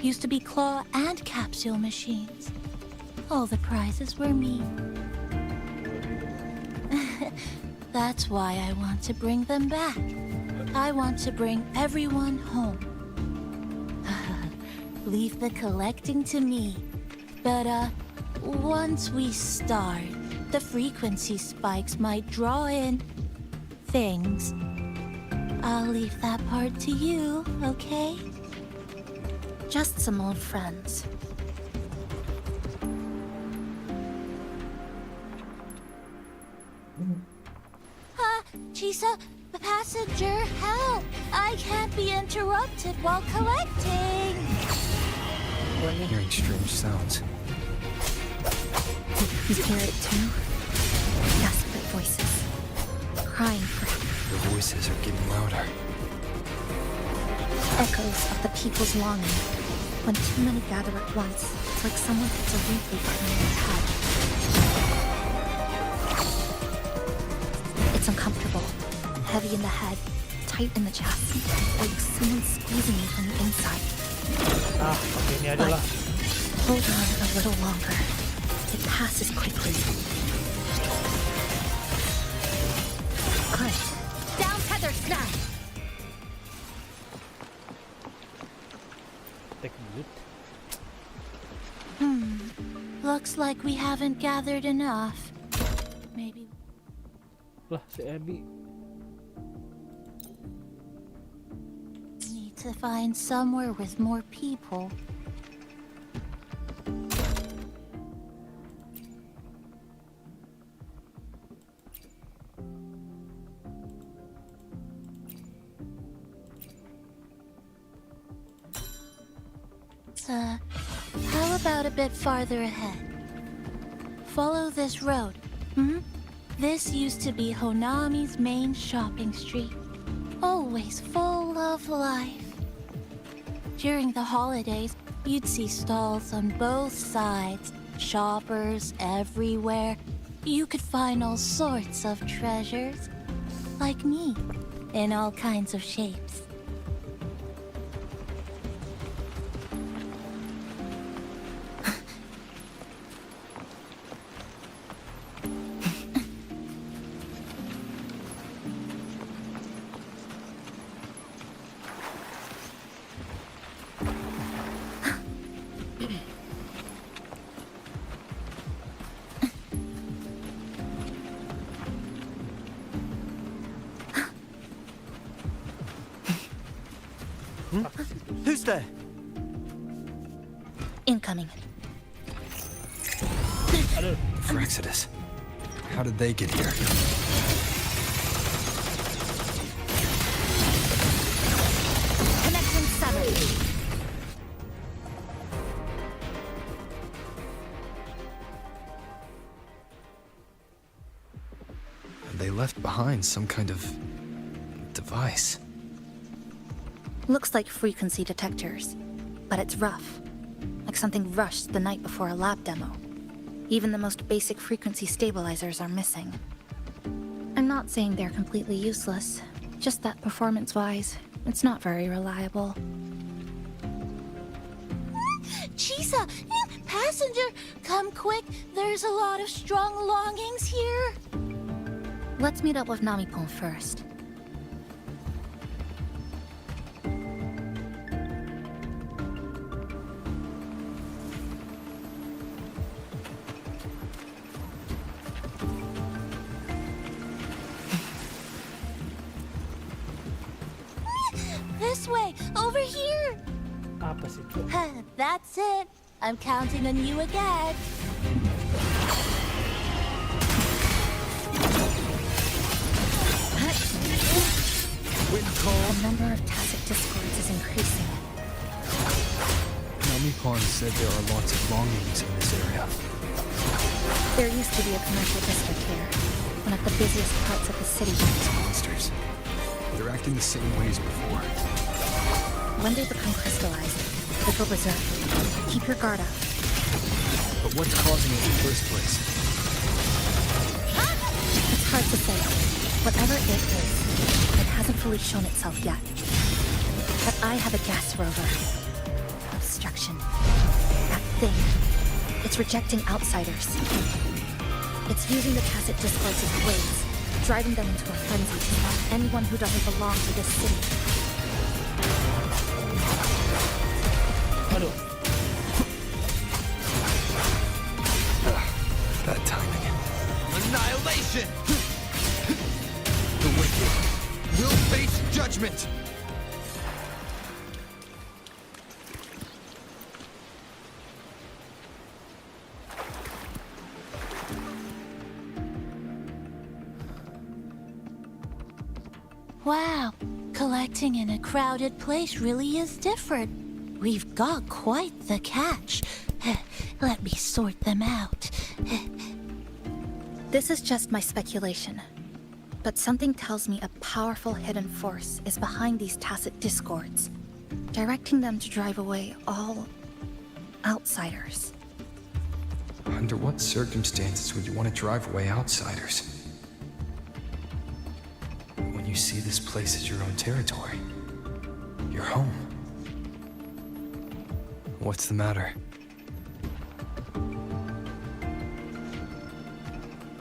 used to be claw and capsule machines. All the prizes were me. That's why I want to bring them back. I want to bring everyone home. Leave the collecting to me. But, once we start, the frequency spikes might draw in things. I'll leave that part to you, okay? Just some old friends. Chisa, passenger, help! I can't be interrupted while collecting! I'm hearing strange sounds. You hear it too? Desperate voices. Crying for help. The voices are getting louder. Echoes of the people's longing. When too many gather at once, it's like someone hits a replay button in their head. It's uncomfortable. Heavy in the head, tight in the chest, like someone squeezing you from the inside. Pakai ini aja lah. Hold on a little longer. It passes quickly. Good. Down tether snap! Take good. Looks like we haven't gathered enough. Maybe... Lah, si Abby. Need to find somewhere with more people. How about a bit farther ahead? Follow this road. This used to be Honami's main shopping street. Always full of life. During the holidays, you'd see stalls on both sides, shoppers everywhere. You could find all sorts of treasures, like me, in all kinds of shapes. Who's there? Incoming. Fraxidus. How did they get here? Connection severed. They left behind some kind of device. Looks like frequency detectors, but it's rough. Like something rushed the night before a lab demo. Even the most basic frequency stabilizers are missing. I'm not saying they're completely useless, just that performance-wise, it's not very reliable. Chisa! Passenger! Come quick! There's a lot of strong longings here! Let's meet up with Namipon first. This way! Over here! Apa sih itu? That's it! I'm counting on you again! The number of tacit discords is increasing. Namipon said there are lots of longings in this area. There used to be a commercial district here, one of the busiest parts of the city. These monsters. They're acting the same way as before. When they become crystallized, they go berserk. Keep your guard up. But what's causing it in the first place? It's hard to say. Whatever it is, it hasn't fully shown itself yet. But I have a gas rover. Obstruction. That thing. It's rejecting outsiders. It's using the tacit discords as blades, driving them into a frenzy to stop anyone who doesn't belong to this city. Bad timing. Annihilation! The wicked will face judgment! Wow, collecting in a crowded place really is different. We've got quite the catch. Let me sort them out. This is just my speculation, but something tells me a powerful hidden force is behind these tacit discords, directing them to drive away all outsiders. Under what circumstances would you want to drive away outsiders? When you see this place as your own territory, your home. What's the matter?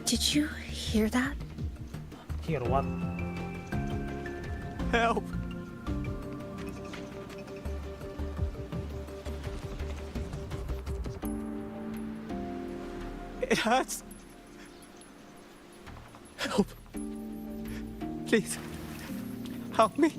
Did you hear that? Hear what? Help! It hurts. Help. Please. Help me.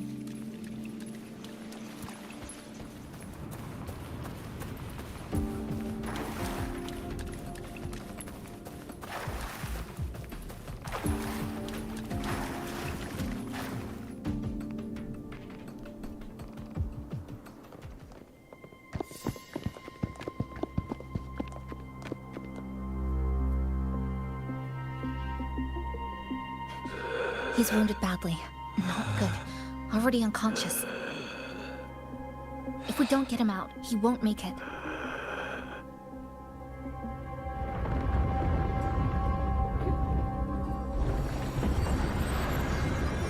He's wounded badly. Not good. Already unconscious. If we don't get him out, he won't make it.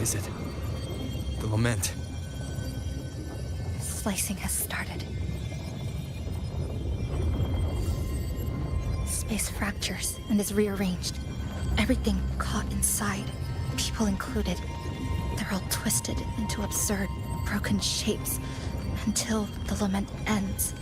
Is it? The lament. Slicing has started. Space fractures and is rearranged. Everything caught inside, people included. They're all twisted into absurd, broken shapes until the lament ends.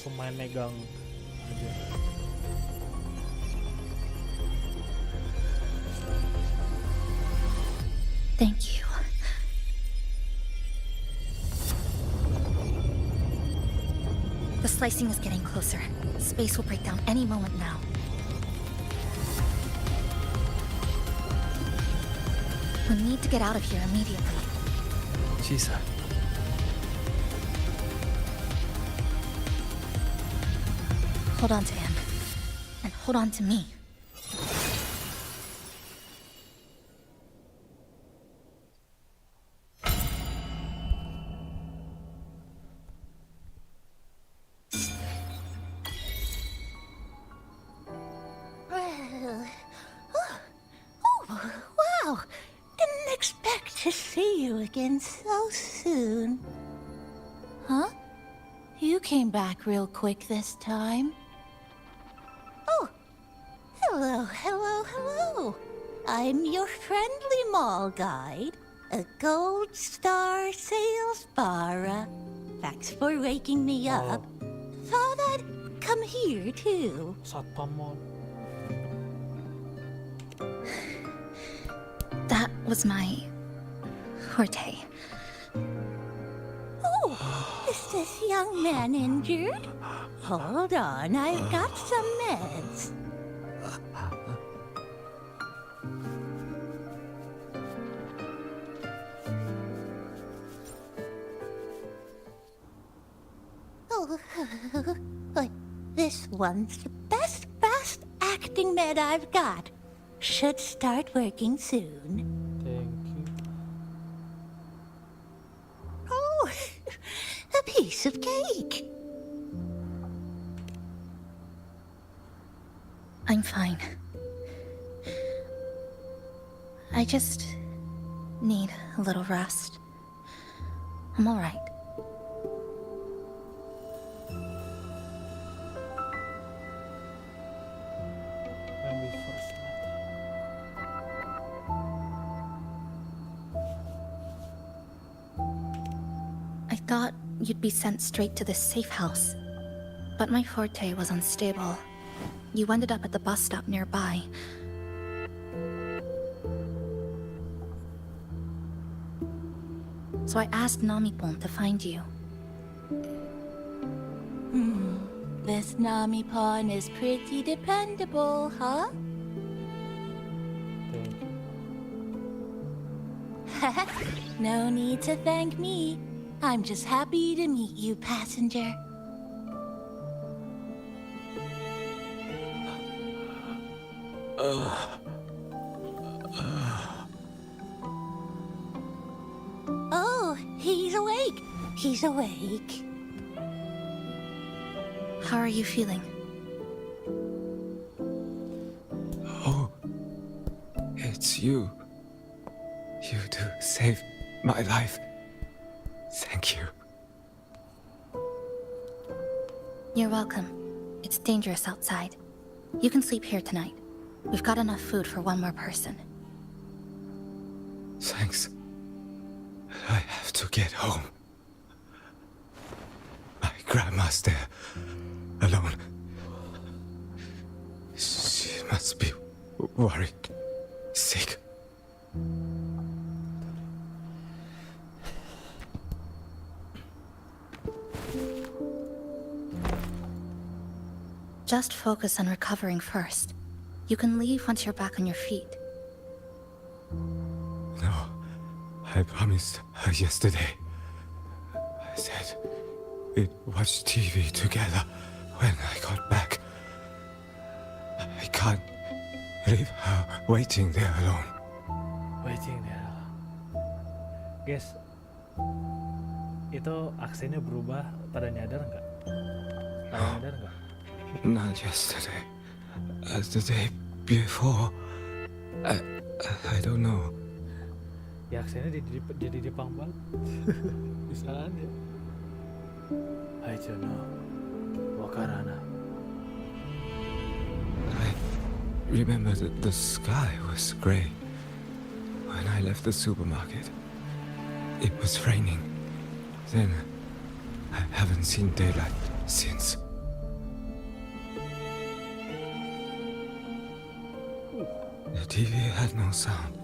langsung main megang aja. Thank you. The slicing is getting closer. Space will break down any moment now. We need to get out of here immediately. Chisa. Hold on to him. And hold on to me. Wow! Didn't expect to see you again so soon. Huh? You came back real quick this time. Oh! Hello, hello, hello! I'm your friendly mall guide, a gold star sales bar. Thanks for waking me up. Thought I'd come here too. Satpam mall. That was my forte. Oh, is this young man injured? Hold on, I've got some meds. Oh, but this one's the best fast acting med I've got. Should start working soon. Thank you. Oh, a piece of cake. I'm fine. I just need a little rest. I'm all right. When we first met. I thought you'd be sent straight to the safe house. But my forte was unstable. You ended up at the bus stop nearby. So I asked Namipon to find you. This Namipon is pretty dependable, huh? Thank you. No need to thank me. I'm just happy to meet you, passenger. Oh, he's awake. He's awake. How are you feeling? Oh, it's you. You do save my life. Thank you. You're welcome. It's dangerous outside. You can sleep here tonight. We've got enough food for one more person. Thanks. I have to get home. My grandma's there, alone. She must be worried, sick. Just focus on recovering first. You can leave once you're back on your feet. No, I promised her yesterday. I said we'd watch TV together when I got back. I can't leave her waiting there alone. Waiting there. Guys, itu aksennya berubah pada nyadar nggak? Pada nyadar nggak? Not yesterday. The day before. I don't know. Ya aksennya jadi Jepang banget. Bisa aja. I don't know. Wakarana. I remember that the sky was gray. When I left the supermarket, it was raining. Then I haven't seen daylight since. The TV had no sound.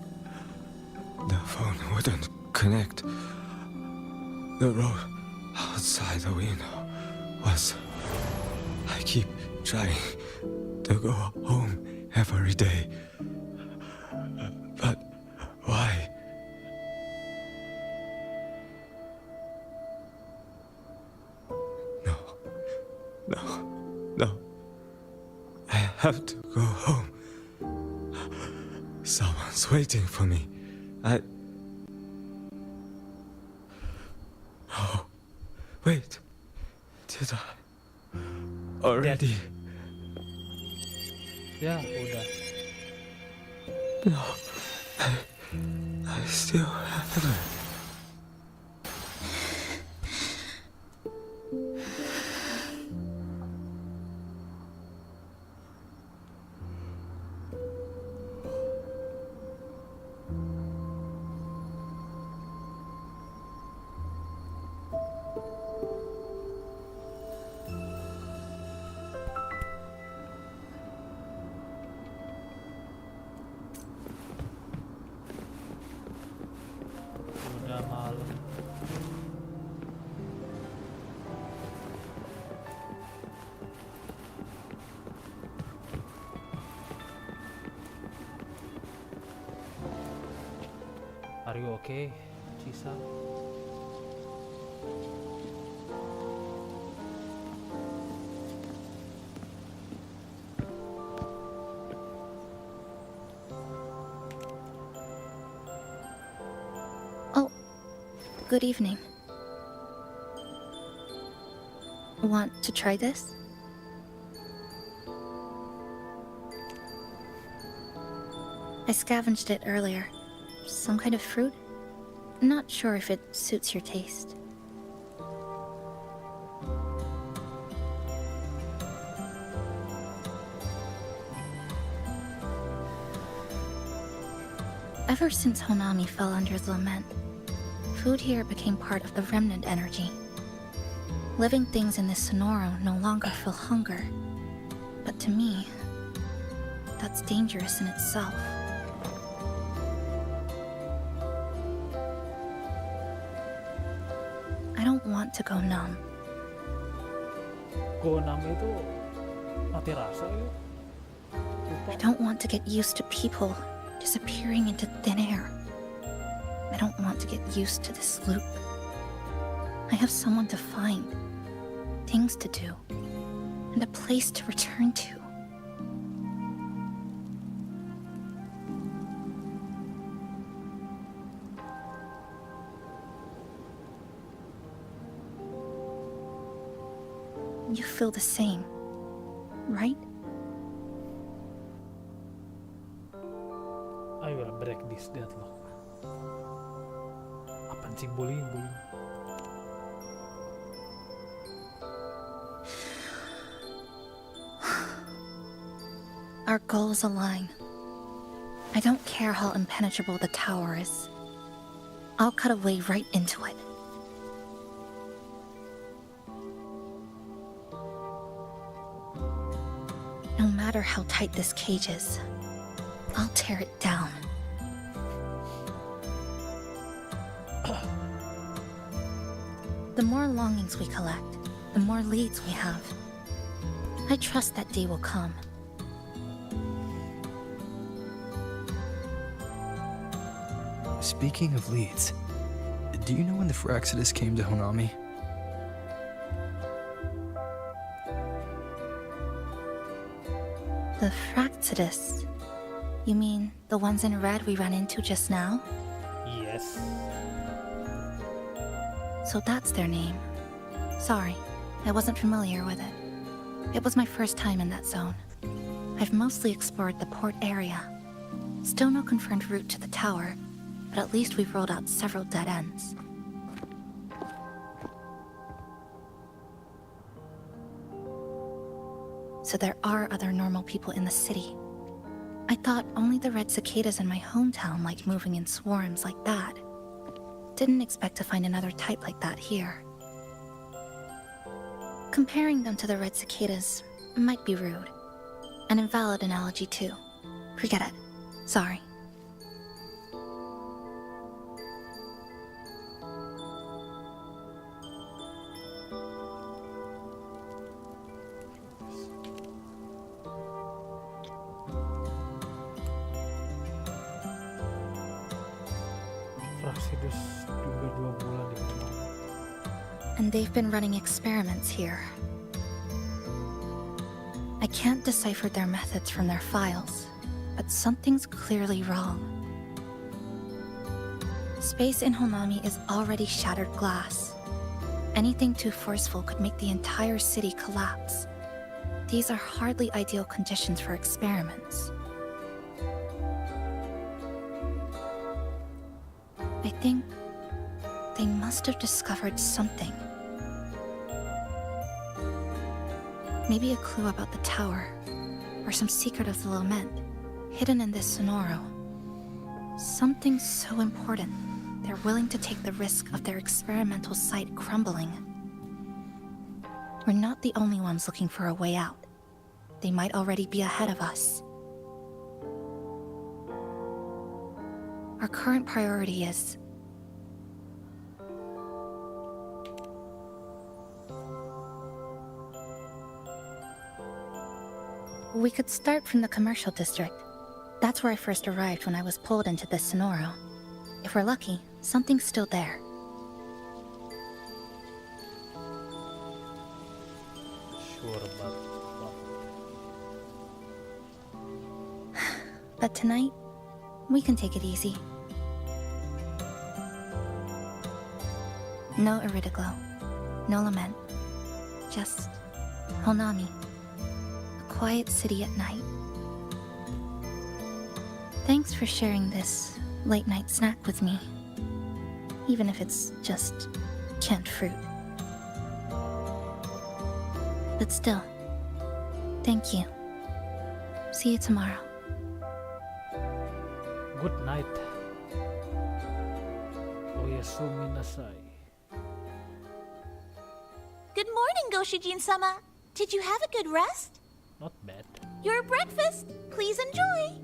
The phone wouldn't connect. The road outside the window was... I keep trying to go home every day. But why? No. I have to go home. Someone's waiting for me. Oh, wait. Did I already? Ya, udah. No, I still haven't. Udah malam. Are you okay, Cisa? Good evening. Want to try this? I scavenged it earlier. Some kind of fruit? Not sure if it suits your taste. Ever since Honami fell under the lament, food here became part of the remnant energy. Living things in this Sonoro no longer feel hunger. But to me, that's dangerous in itself. I don't want to go numb. Go numb itu mati rasa ya? I don't want to get used to people disappearing into thin air. I don't want to get used to this loop. I have someone to find, things to do, and a place to return to. You feel the same, right? I will break this deadlock. Apaan sih bullying? Our goals align. I don't care how impenetrable the tower is. I'll cut a way right into it. No matter how tight this cage is, I'll tear it down. The more longings we collect, the more leads we have. I trust that day will come. Speaking of leads, do you know when the Phyrexidus came to Honami? The Phyrexidus? You mean the ones in red we ran into just now? Yes. So that's their name. Sorry, I wasn't familiar with it. It was my first time in that zone. I've mostly explored the port area. Still no confirmed route to the tower, but at least we've rolled out several dead ends. So there are other normal people in the city. I thought only the red cicadas in my hometown liked moving in swarms like that. Didn't expect to find another type like that here. Comparing them to the red cicadas might be rude. An invalid analogy too. Forget it. Sorry. Fraksi dus juga 2 bulan di rumah. And they've been running experiments here. I can't decipher their methods from their files, but something's clearly wrong. Space in Honami is already shattered glass. Anything too forceful could make the entire city collapse. These are hardly ideal conditions for experiments. I think they must have discovered something. Maybe a clue about the tower, or some secret of the lament, hidden in this sonoro. Something so important, they're willing to take the risk of their experimental site crumbling. We're not the only ones looking for a way out. They might already be ahead of us. Our current priority is... We could start from the commercial district. That's where I first arrived when I was pulled into this sonoro. If we're lucky, something's still there. Sure, but... But tonight, we can take it easy. No Iridoglow, no lament, just Honami, a quiet city at night. Thanks for sharing this late-night snack with me, even if it's just canned fruit. But still, thank you. See you tomorrow. Good night. Oyasumi nasai. Good morning, Goshijin-sama. Did you have a good rest? Not bad. Your breakfast. Please enjoy.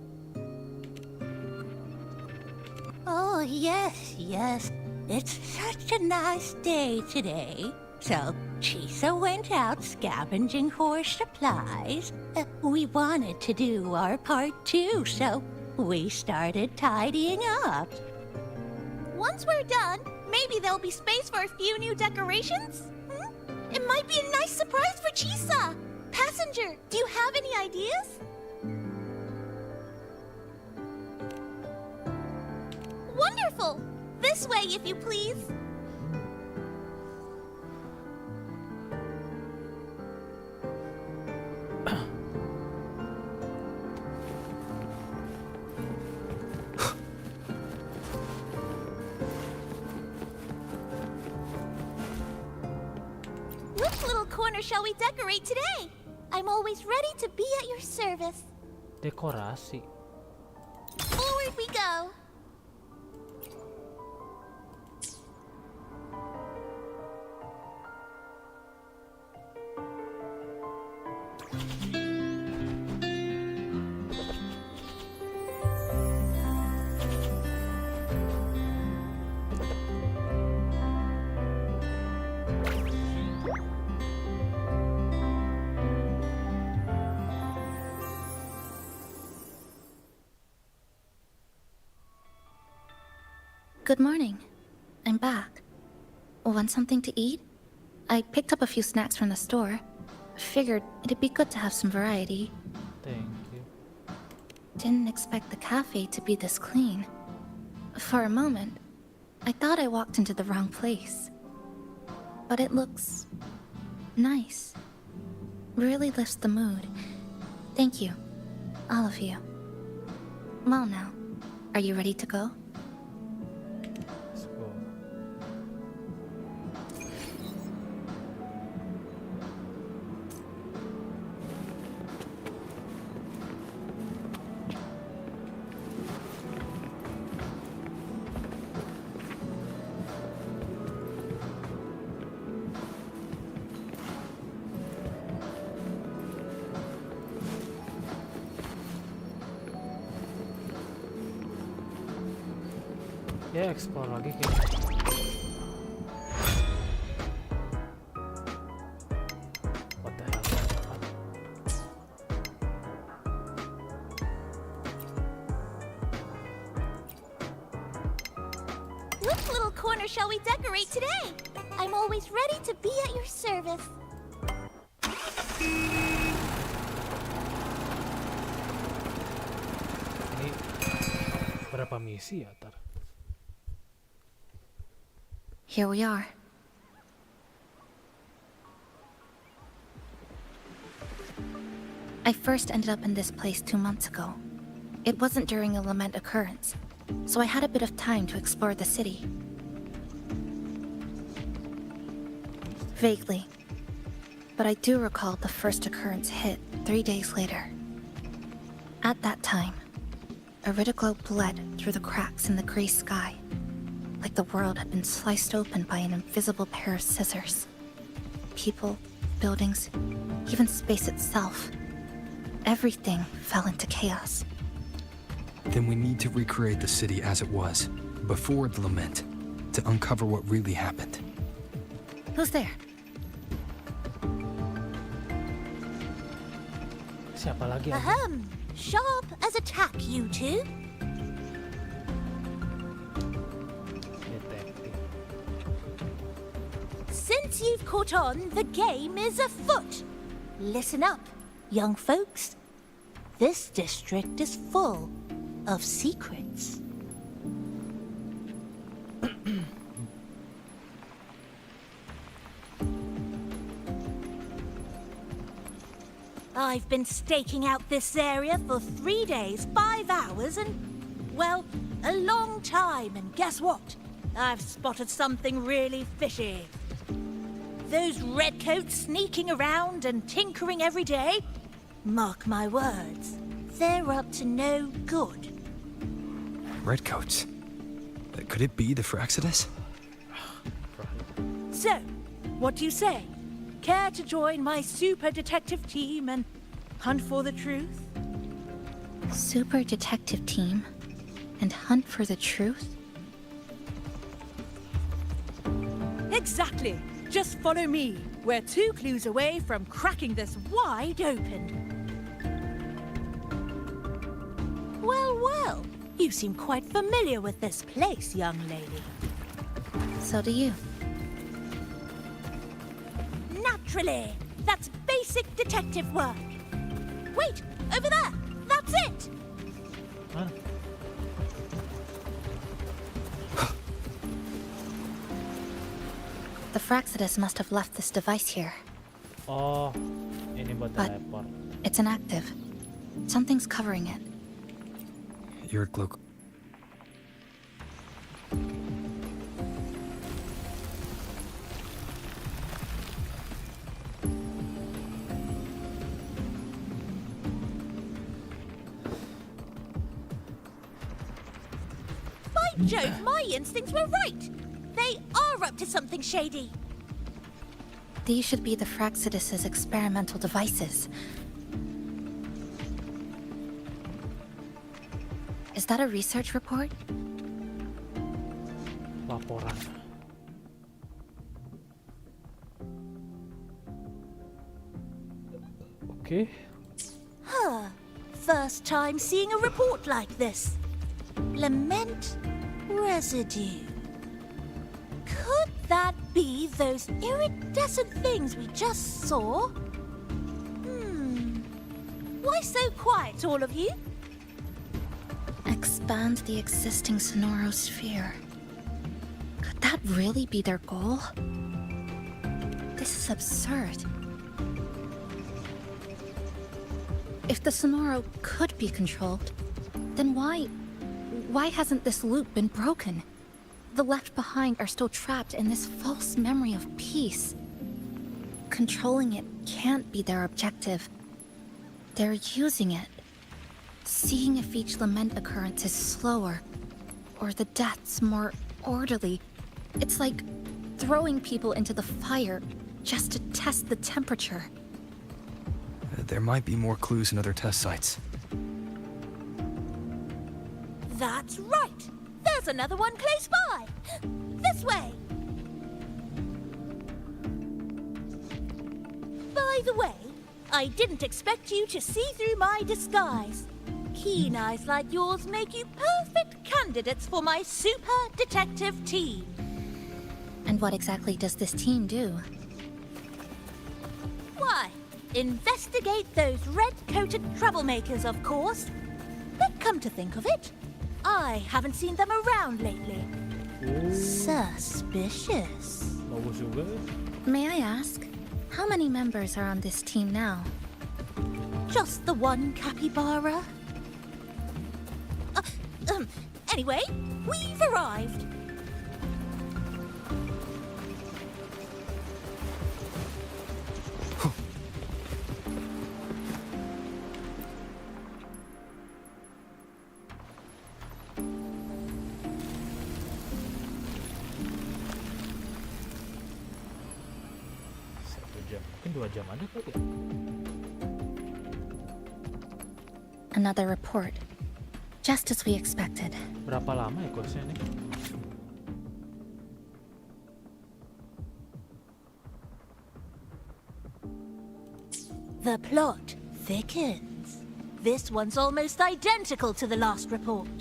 Oh, yes, yes. It's such a nice day today. So, Chisa went out scavenging for supplies. We wanted to do our part too, so we started tidying up. Once we're done, maybe there'll be space for a few new decorations? It might be a nice surprise for Chisa! Passenger, do you have any ideas? Wonderful! This way, if you please. Which little corner shall we decorate today? I'm always ready to be at your service. Dekorasi. Forward we go. Good morning. I'm back. Want something to eat? I picked up a few snacks from the store. Figured it'd be good to have some variety. Thank you. Didn't expect the cafe to be this clean. For a moment, I thought I walked into the wrong place. But it looks nice. Really lifts the mood. Thank you, all of you. Well now, are you ready to go? Let's go. Ya explore lagi kayak. What the hell? Which little corner shall we decorate today? I'm always ready to be at your service. Ini berapa misi ya tar? Here we are. I first ended up in this place 2 months ago. It wasn't during a lament occurrence, so I had a bit of time to explore the city. Vaguely. But I do recall the first occurrence hit 3 days later. At that time, Iridoglow bled through the cracks in the gray sky, like the world had been sliced open by an invisible pair of scissors. People, buildings, even space itself. Everything fell into chaos. Then we need to recreate the city as it was, before the lament, to uncover what really happened. Who's there? Siapa lagi? Ahem. Sharp as a tack, you two. Detektif. Since you've caught on, the game is afoot. Listen up, young folks. This district is full of secrets. I've been staking out this area for 3 days, 5 hours, and, well, a long time. And guess what? I've spotted something really fishy. Those redcoats sneaking around and tinkering every day, mark my words, they're up to no good. Redcoats? Could it be the Fraxidus? So, what do you say? Care to join my super detective team and hunt for the truth? Super detective team? And hunt for the truth? Exactly. Just follow me. We're 2 clues away from cracking this wide open. Well, well. You seem quite familiar with this place, young lady. So do you. Naturally. That's basic detective work. Wait, over there. That's it. Huh? The Fraxidus must have left this device here. Oh, ini buat But teleport. it's inactive. Something's covering it. Iridoglow. By Jove, my instincts were right. They are up to something shady. These should be the Fraxidus's experimental devices. Is that a research report? Laporan. Okay. Huh. First time seeing a report like this. Lament residue. Could that be those iridescent things we just saw? Why so quiet, all of you? Expand the existing Sonoro sphere. Could that really be their goal? This is absurd. If the Sonoro could be controlled, then why hasn't this loop been broken? The left behind are still trapped in this false memory of peace. Controlling it can't be their objective. They're using it. Seeing if each lament occurrence is slower, or the deaths more orderly. It's like throwing people into the fire just to test the temperature. There might be more clues in other test sites. That's right. There's another one close by. This way. By the way, I didn't expect you to see through my disguise. Keen eyes like yours make you perfect candidates for my super detective team. And what exactly does this team do? Why, investigate those red-coated troublemakers, of course. But come to think of it, I haven't seen them around lately. Suspicious. Bagus juga ya. May I ask, how many members are on this team now? Just the one capybara? Anyway, we've arrived. Mungkin 2 jam ada kali ya. Another report. Just as we expected. Berapa lama ya kursnya nih? The plot thickens. This one's almost identical to the last report.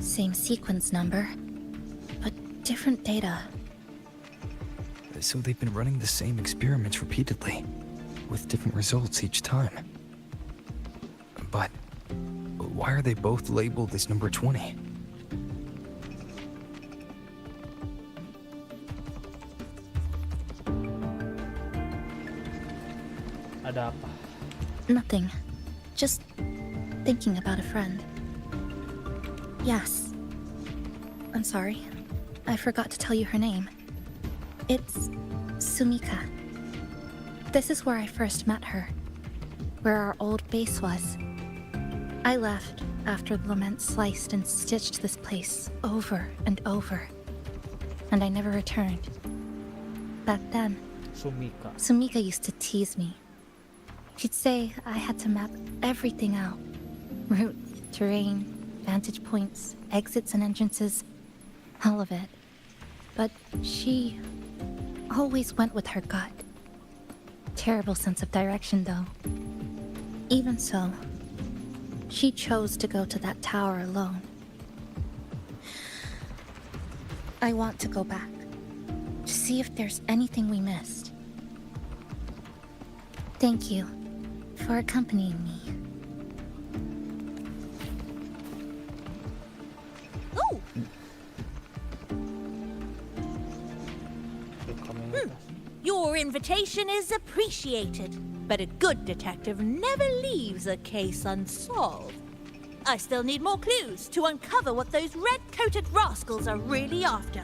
Same sequence number, but different data. So they've been running the same experiments repeatedly, with different results each time. But why are they both labeled as number 20? Ada apa? Nothing. Just thinking about a friend. Yes. I'm sorry. I forgot to tell you her name. It's Sumika. This is where I first met her, where our old base was. I left after Lament sliced and stitched this place over and over, and I never returned. Back then, Sumika used to tease me. She'd say I had to map everything out. Route, terrain, vantage points, exits and entrances, all of it. But she always went with her gut. Terrible sense of direction, though. Even so, she chose to go to that tower alone. I want to go back, to see if there's anything we missed. Thank you for accompanying me. Oh! Your invitation is appreciated, but a good detective never leaves a case unsolved. I still need more clues to uncover what those red-coated rascals are really after.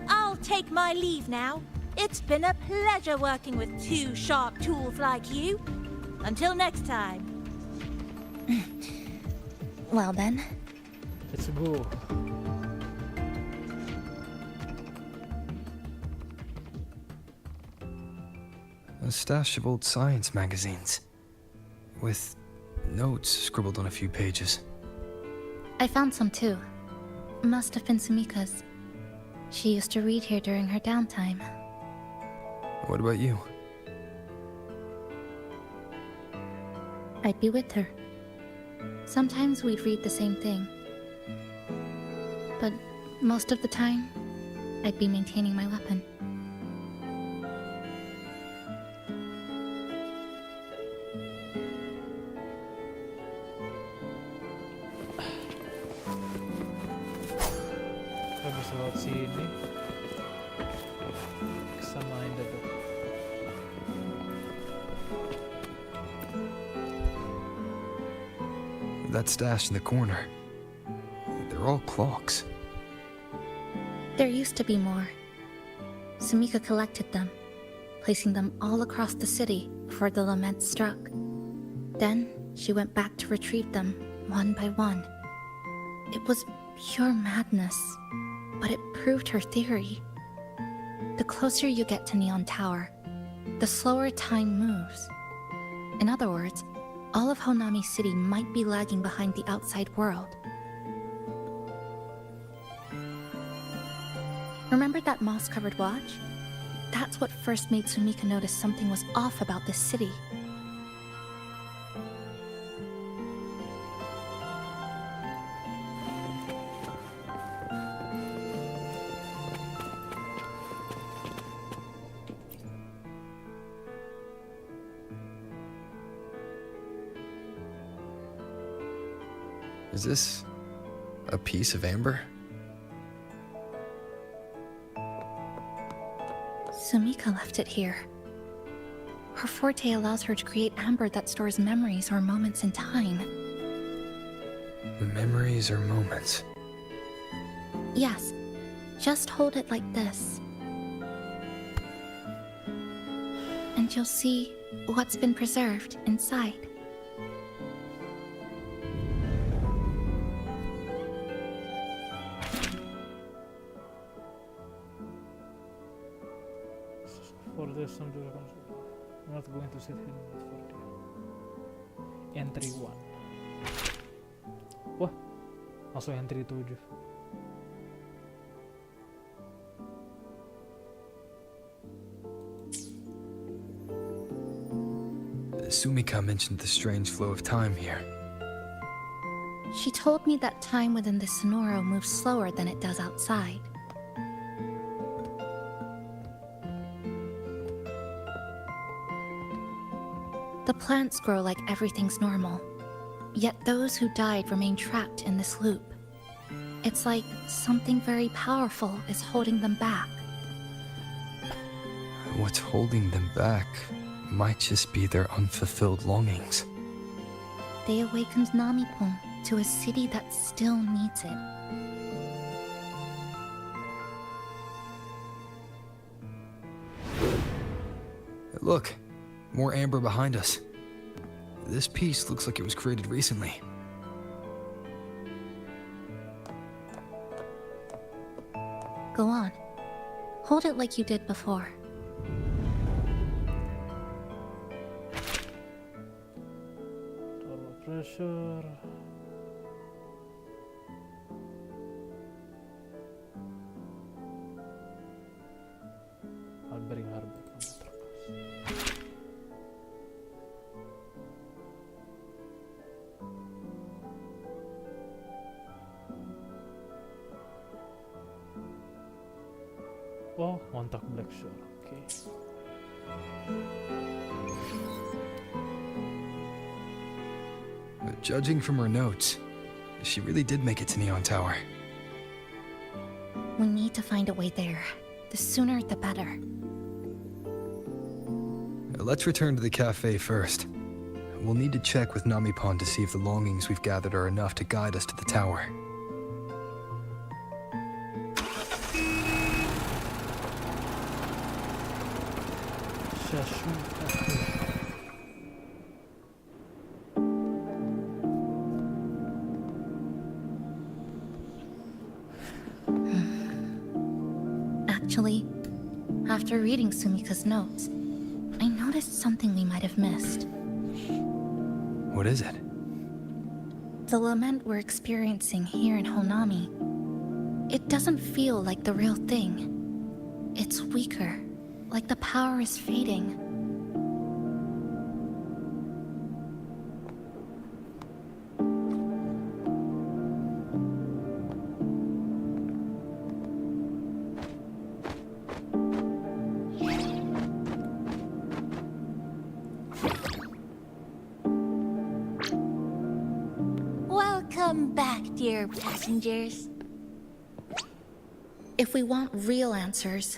I'll take my leave now. It's been a pleasure working with 2 sharp tools like you. Until next time. Well then. Let's go. A stash of old science magazines, with notes scribbled on a few pages. I found some too. Must have been Sumika's. She used to read here during her downtime. What about you? I'd be with her. Sometimes we'd read the same thing. But most of the time, I'd be maintaining my weapon. Habis lewat sini samain deh tuh. That stash in the corner. They're all clocks. There used to be more. Sumika collected them, placing them all across the city before the lament struck. Then she went back to retrieve them one by one. It was pure madness, but it proved her theory. The closer you get to Neon Tower, the slower time moves. In other words, all of Honami City might be lagging behind the outside world. Remember that moss-covered watch? That's what first made Sumika notice something was off about this city. Is this a piece of amber? Sumika left it here. Her forte allows her to create amber that stores memories or moments in time. Memories or moments? Yes, just hold it like this. And you'll see what's been preserved inside. For this, I'm not going to sit here for you. Entry 1. Wah, masuk entry 7. Sumika mentioned the strange flow of time here. She told me that time within the Sonoro moves slower than it does outside. The plants grow like everything's normal, yet those who died remain trapped in this loop. It's like something very powerful is holding them back. What's holding them back might just be their unfulfilled longings. They awakened Namipon to a city that still needs it. Look, more amber behind us. This piece looks like it was created recently. Go on. Hold it like you did before. Total pressure. Harboring harbor. Oh, kontak Black Shore. Okay. But judging from her notes, she really did make it to Neon Tower. We need to find a way there. The sooner, the better. Let's return to the cafe first. We'll need to check with Namipon to see if the longings we've gathered are enough to guide us to the tower. Actually, after reading Sumika's notes, I noticed something we might have missed. What is it? The lament we're experiencing here in Honami. It doesn't feel like the real thing. It's weaker, like the power is fading. Welcome back, dear passengers. If we want real answers,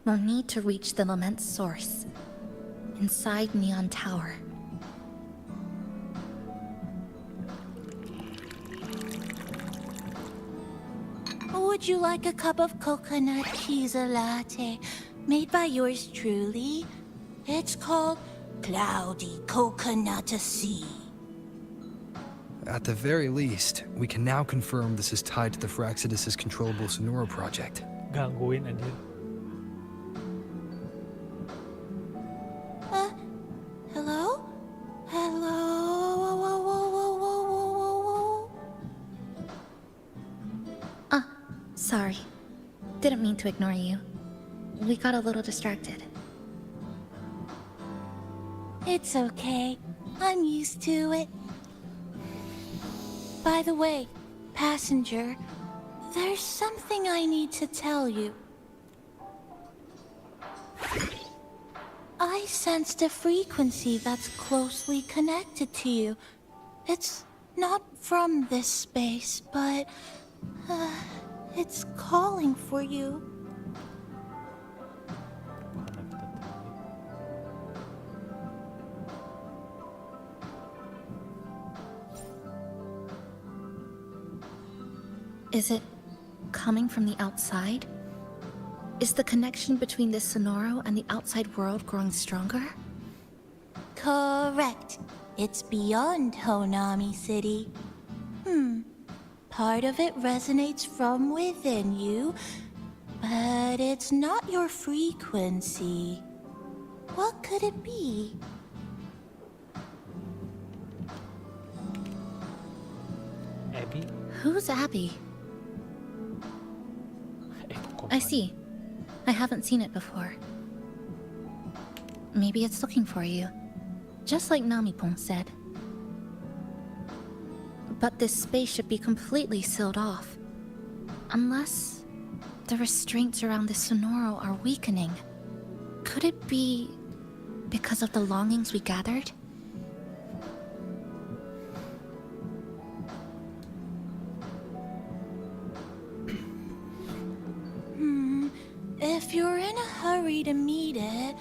we'll need to reach the lament's source, inside Neon Tower. Would you like a cup of coconut cheese latte made by yours truly? It's called Cloudy Coconut Sea. At the very least, we can now confirm this is tied to the Fraxidus' controllable Sonoro project. Gangguin anjir. Hello? Hello? Sorry. Didn't mean to ignore you. We got a little distracted. It's okay. I'm used to it. By the way, passenger, there's something I need to tell you. I sensed a frequency that's closely connected to you. It's not from this space, but it's calling for you. Is it coming from the outside? Is the connection between this Sonoro and the outside world growing stronger? Correct. It's beyond Honami City. Part of it resonates from within you, but it's not your frequency. What could it be? Abby? Who's Abby? I see. I haven't seen it before. Maybe it's looking for you. Just like Namipon said. But this space should be completely sealed off. Unless the restraints around the Sonoro are weakening. Could it be because of the longings we gathered? If you're in a hurry to meet it,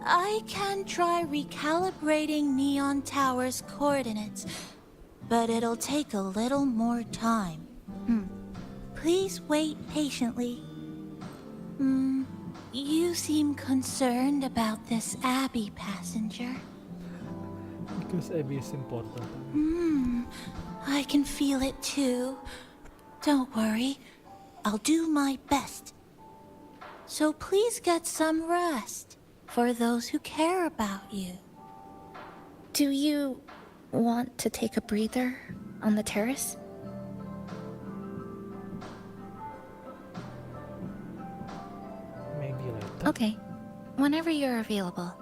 I can try recalibrating Neon Tower's coordinates, but it'll take a little more time. Please wait patiently. You seem concerned about this Abby passenger. Because Abby is important. I can feel it too. Don't worry, I'll do my best. So please get some rest for those who care about you. Do you want to take a breather on the terrace? Maybe later. Okay, whenever you're available.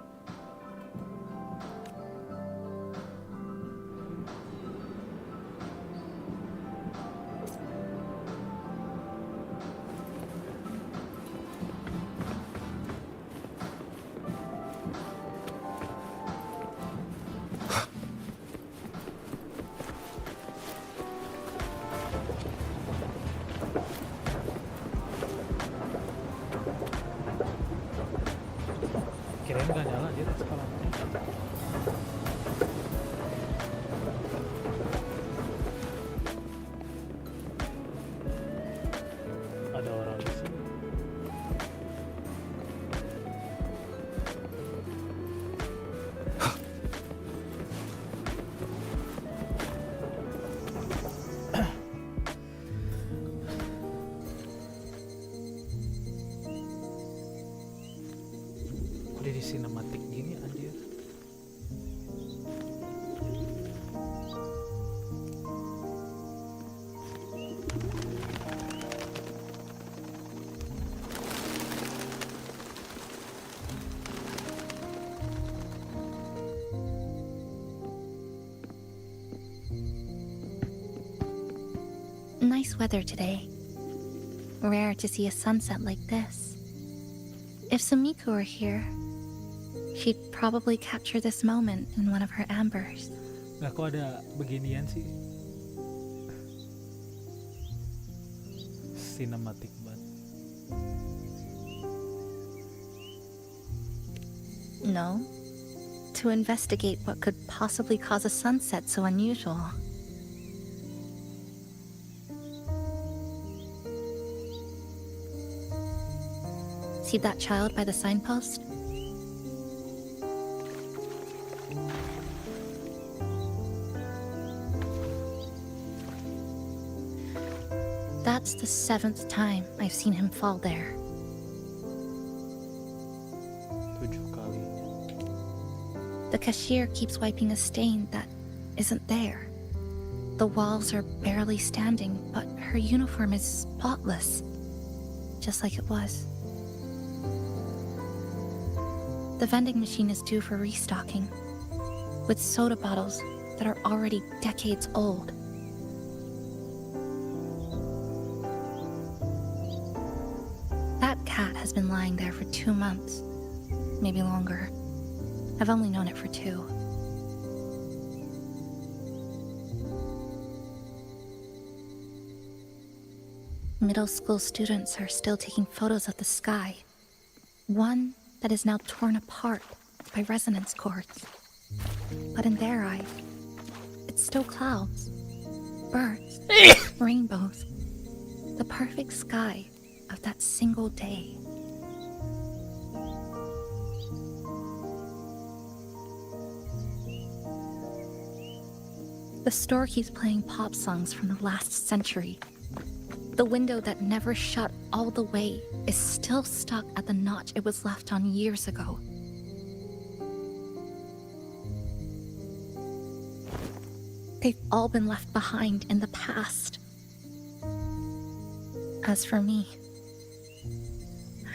Kirain nggak nyala dia eskalatnya. Ada orang di sini. Udah di sinematik gini anjir. Nice weather today. Rare to see a sunset like this. If Sumiko were here, she'd probably capture this moment in one of her ambers. Nah, kok ada beginian sih? Sinematik banget. No. To investigate what could possibly cause a sunset so unusual. See that child by the signpost? That's the 7th time I've seen him fall there. 7 kali. The cashier keeps wiping a stain that isn't there. The walls are barely standing, but her uniform is spotless. just like it was. The vending machine is due for restocking, with soda bottles that are already decades old. That cat has been lying there for 2 months, maybe longer. I've only known it for 2. Middle school students are still taking photos of the sky. One that is now torn apart by resonance cords. But in their eye, it's still clouds, birds, rainbows. The perfect sky of that single day. The store keeps playing pop songs from the last century. The window that never shut all the way is still stuck at the notch it was left on years ago. They've all been left behind in the past. As for me,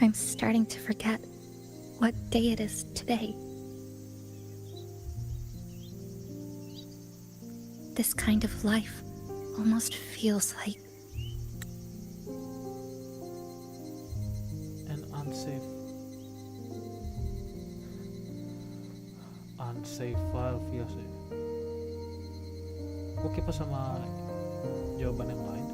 I'm starting to forget what day it is today. This kind of life almost feels like an unsafe file via save. Oke pa sama jawaban yang lain?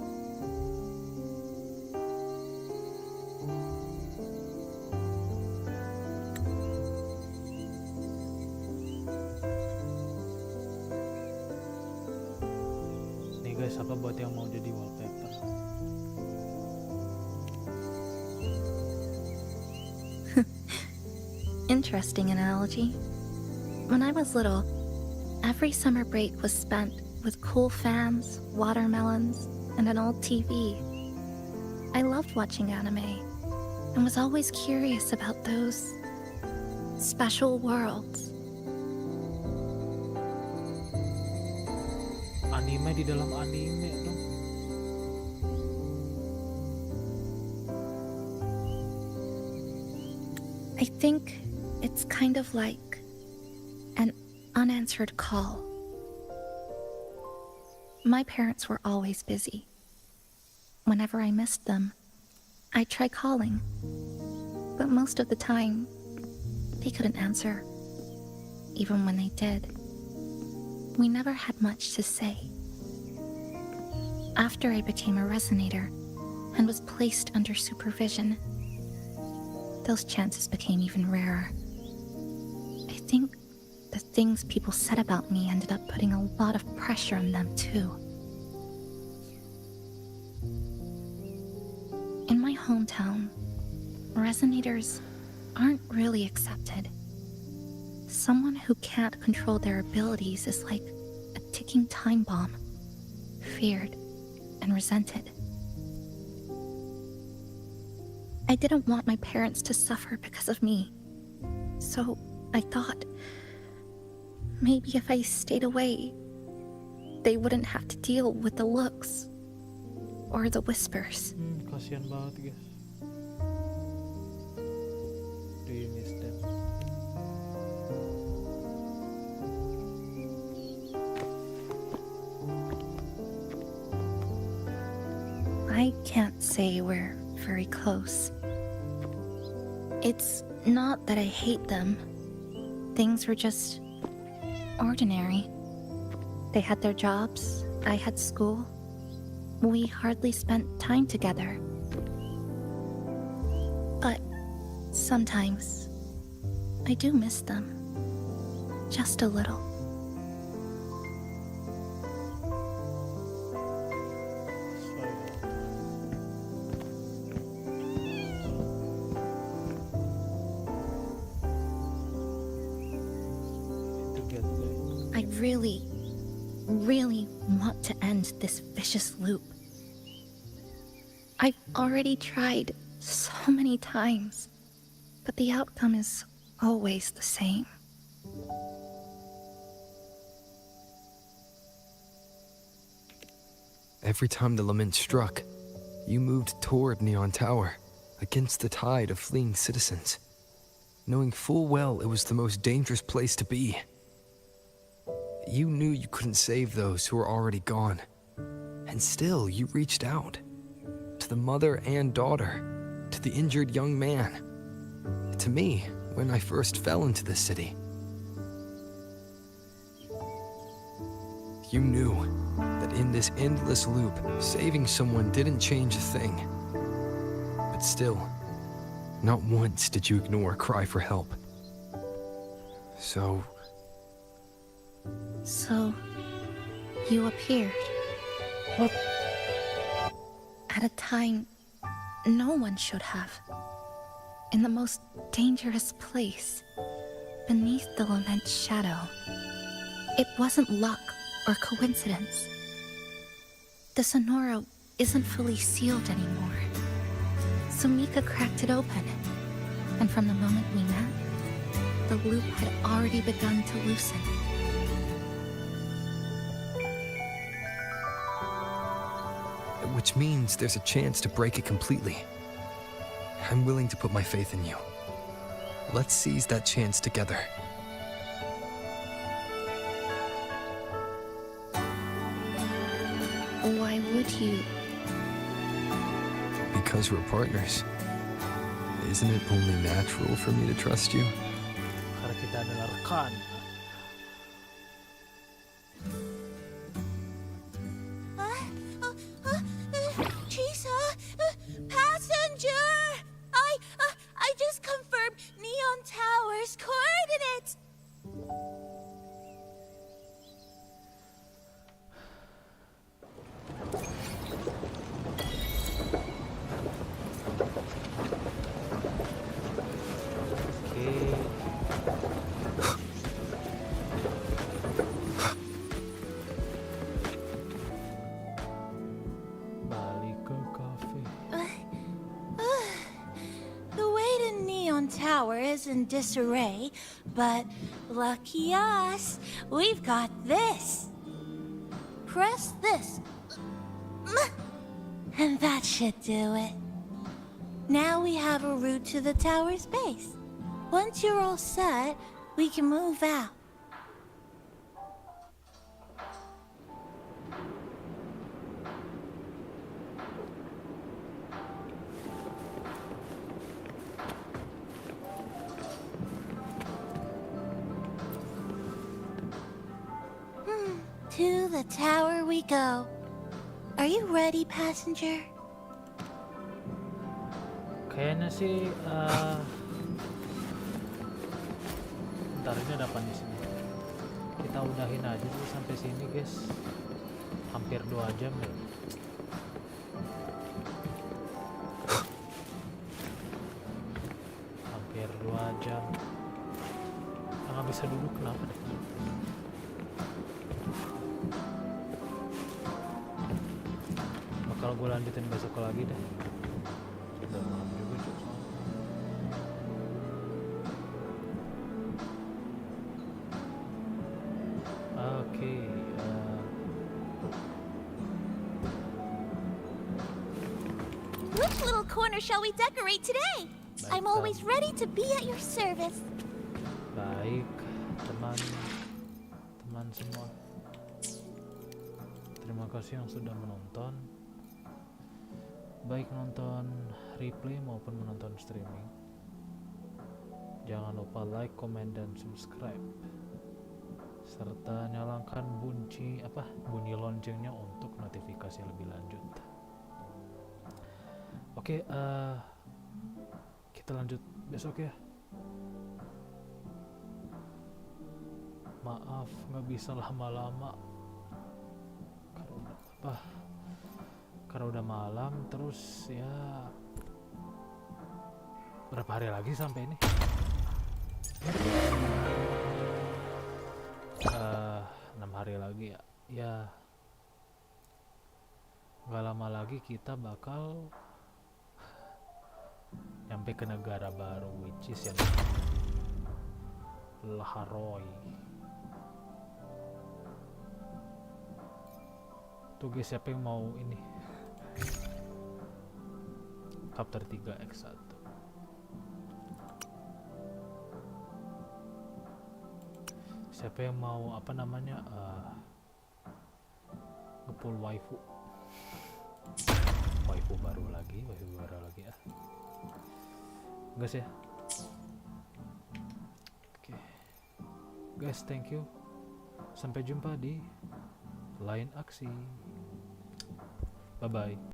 Nih guys, apa buat yang mau jadi wallpaper? interesting analogy. When I was little, every summer break was spent with cool fans, watermelons, and an old TV. I loved watching anime and was always curious about those special worlds. Anime di dalam anime dong. I think it's kind of like an unanswered call. My parents were always busy. Whenever I missed them, I'd try calling, but most of the time, they couldn't answer. Even when they did, we never had much to say. After I became a resonator and was placed under supervision, those chances became even rarer. I think the things people said about me ended up putting a lot of pressure on them too. In my hometown, resonators aren't really accepted. Someone who can't control their abilities is like a ticking time bomb, feared and resented. I didn't want my parents to suffer because of me, so I thought maybe if I stayed away, they wouldn't have to deal with the looks or the whispers. Kasian banget guys. Do you miss them? I can't say we're very close. It's not that I hate them. Things were just ordinary. They had their jobs, I had school. We hardly spent time together. But sometimes I do miss them. Just a little. I really want to end this vicious loop. I've already tried so many times, but the outcome is always the same. Every time the lament struck, you moved toward Neon Tower. against the tide of fleeing citizens, knowing full well it was the most dangerous place to be. You knew you couldn't save those who were already gone, and still you reached out. To the mother and daughter, to the injured young man, to me when I first fell into the city. You knew that in this endless loop, saving someone didn't change a thing. But still, not once did you ignore a cry for help. So, you appeared. What? At a time no one should have. In the most dangerous place, beneath the lament shadow. It wasn't luck or coincidence. The Sonoro isn't fully sealed anymore. Sumika cracked it open, and from the moment we met, the loop had already begun to loosen. which means there's a chance to break it completely. I'm willing to put my faith in you. Let's seize that chance together. Why would you? Because we're partners. Isn't it only natural for me to trust you? Karena kita adalah rekan. Chisa, passenger! I just confirmed Neon Tower's coordinates. Balik ke cafe. The way to Neon Tower is in disarray, but lucky us, we've got this. Press this. And that should do it. Now we have a route to the tower's base. Once you're all set, we can move out. To the tower we go. Are you ready, passenger? Kayaknya sih bentar, ini ada apa di sini? Kita udahin aja dulu sampai sini, guys. Hampir 2 jam ya. Hampir 2 jam. Nggak bisa duduk, kenapa deh? Bakal gue lanjutin besok lagi deh. Udah malam juga cuy. Oke, Which little corner shall we decorate today? I'm always ready to be at your service. baik teman-teman semua. Terima kasih yang sudah menonton. Baik nonton replay maupun menonton streaming. Jangan lupa like, comment, dan subscribe. Serta nyalakan bunyi loncengnya untuk notifikasi lebih lanjut. Oke, kita lanjut besok ya. Maaf nggak bisa lama-lama karena udah malam. Terus ya berapa hari lagi sampai ini? 6 hari lagi ya. Ya nggak lama lagi kita bakal nyampe ke negara baru, which is yang Laharoy. Tuh guys, siapa yang mau ini chapter 3x1. Siapa yang mau apa namanya ngepull waifu baru lagi ah. Guys ya. Oke. Guys, thank you. Sampai jumpa di lain aksi. Bye bye.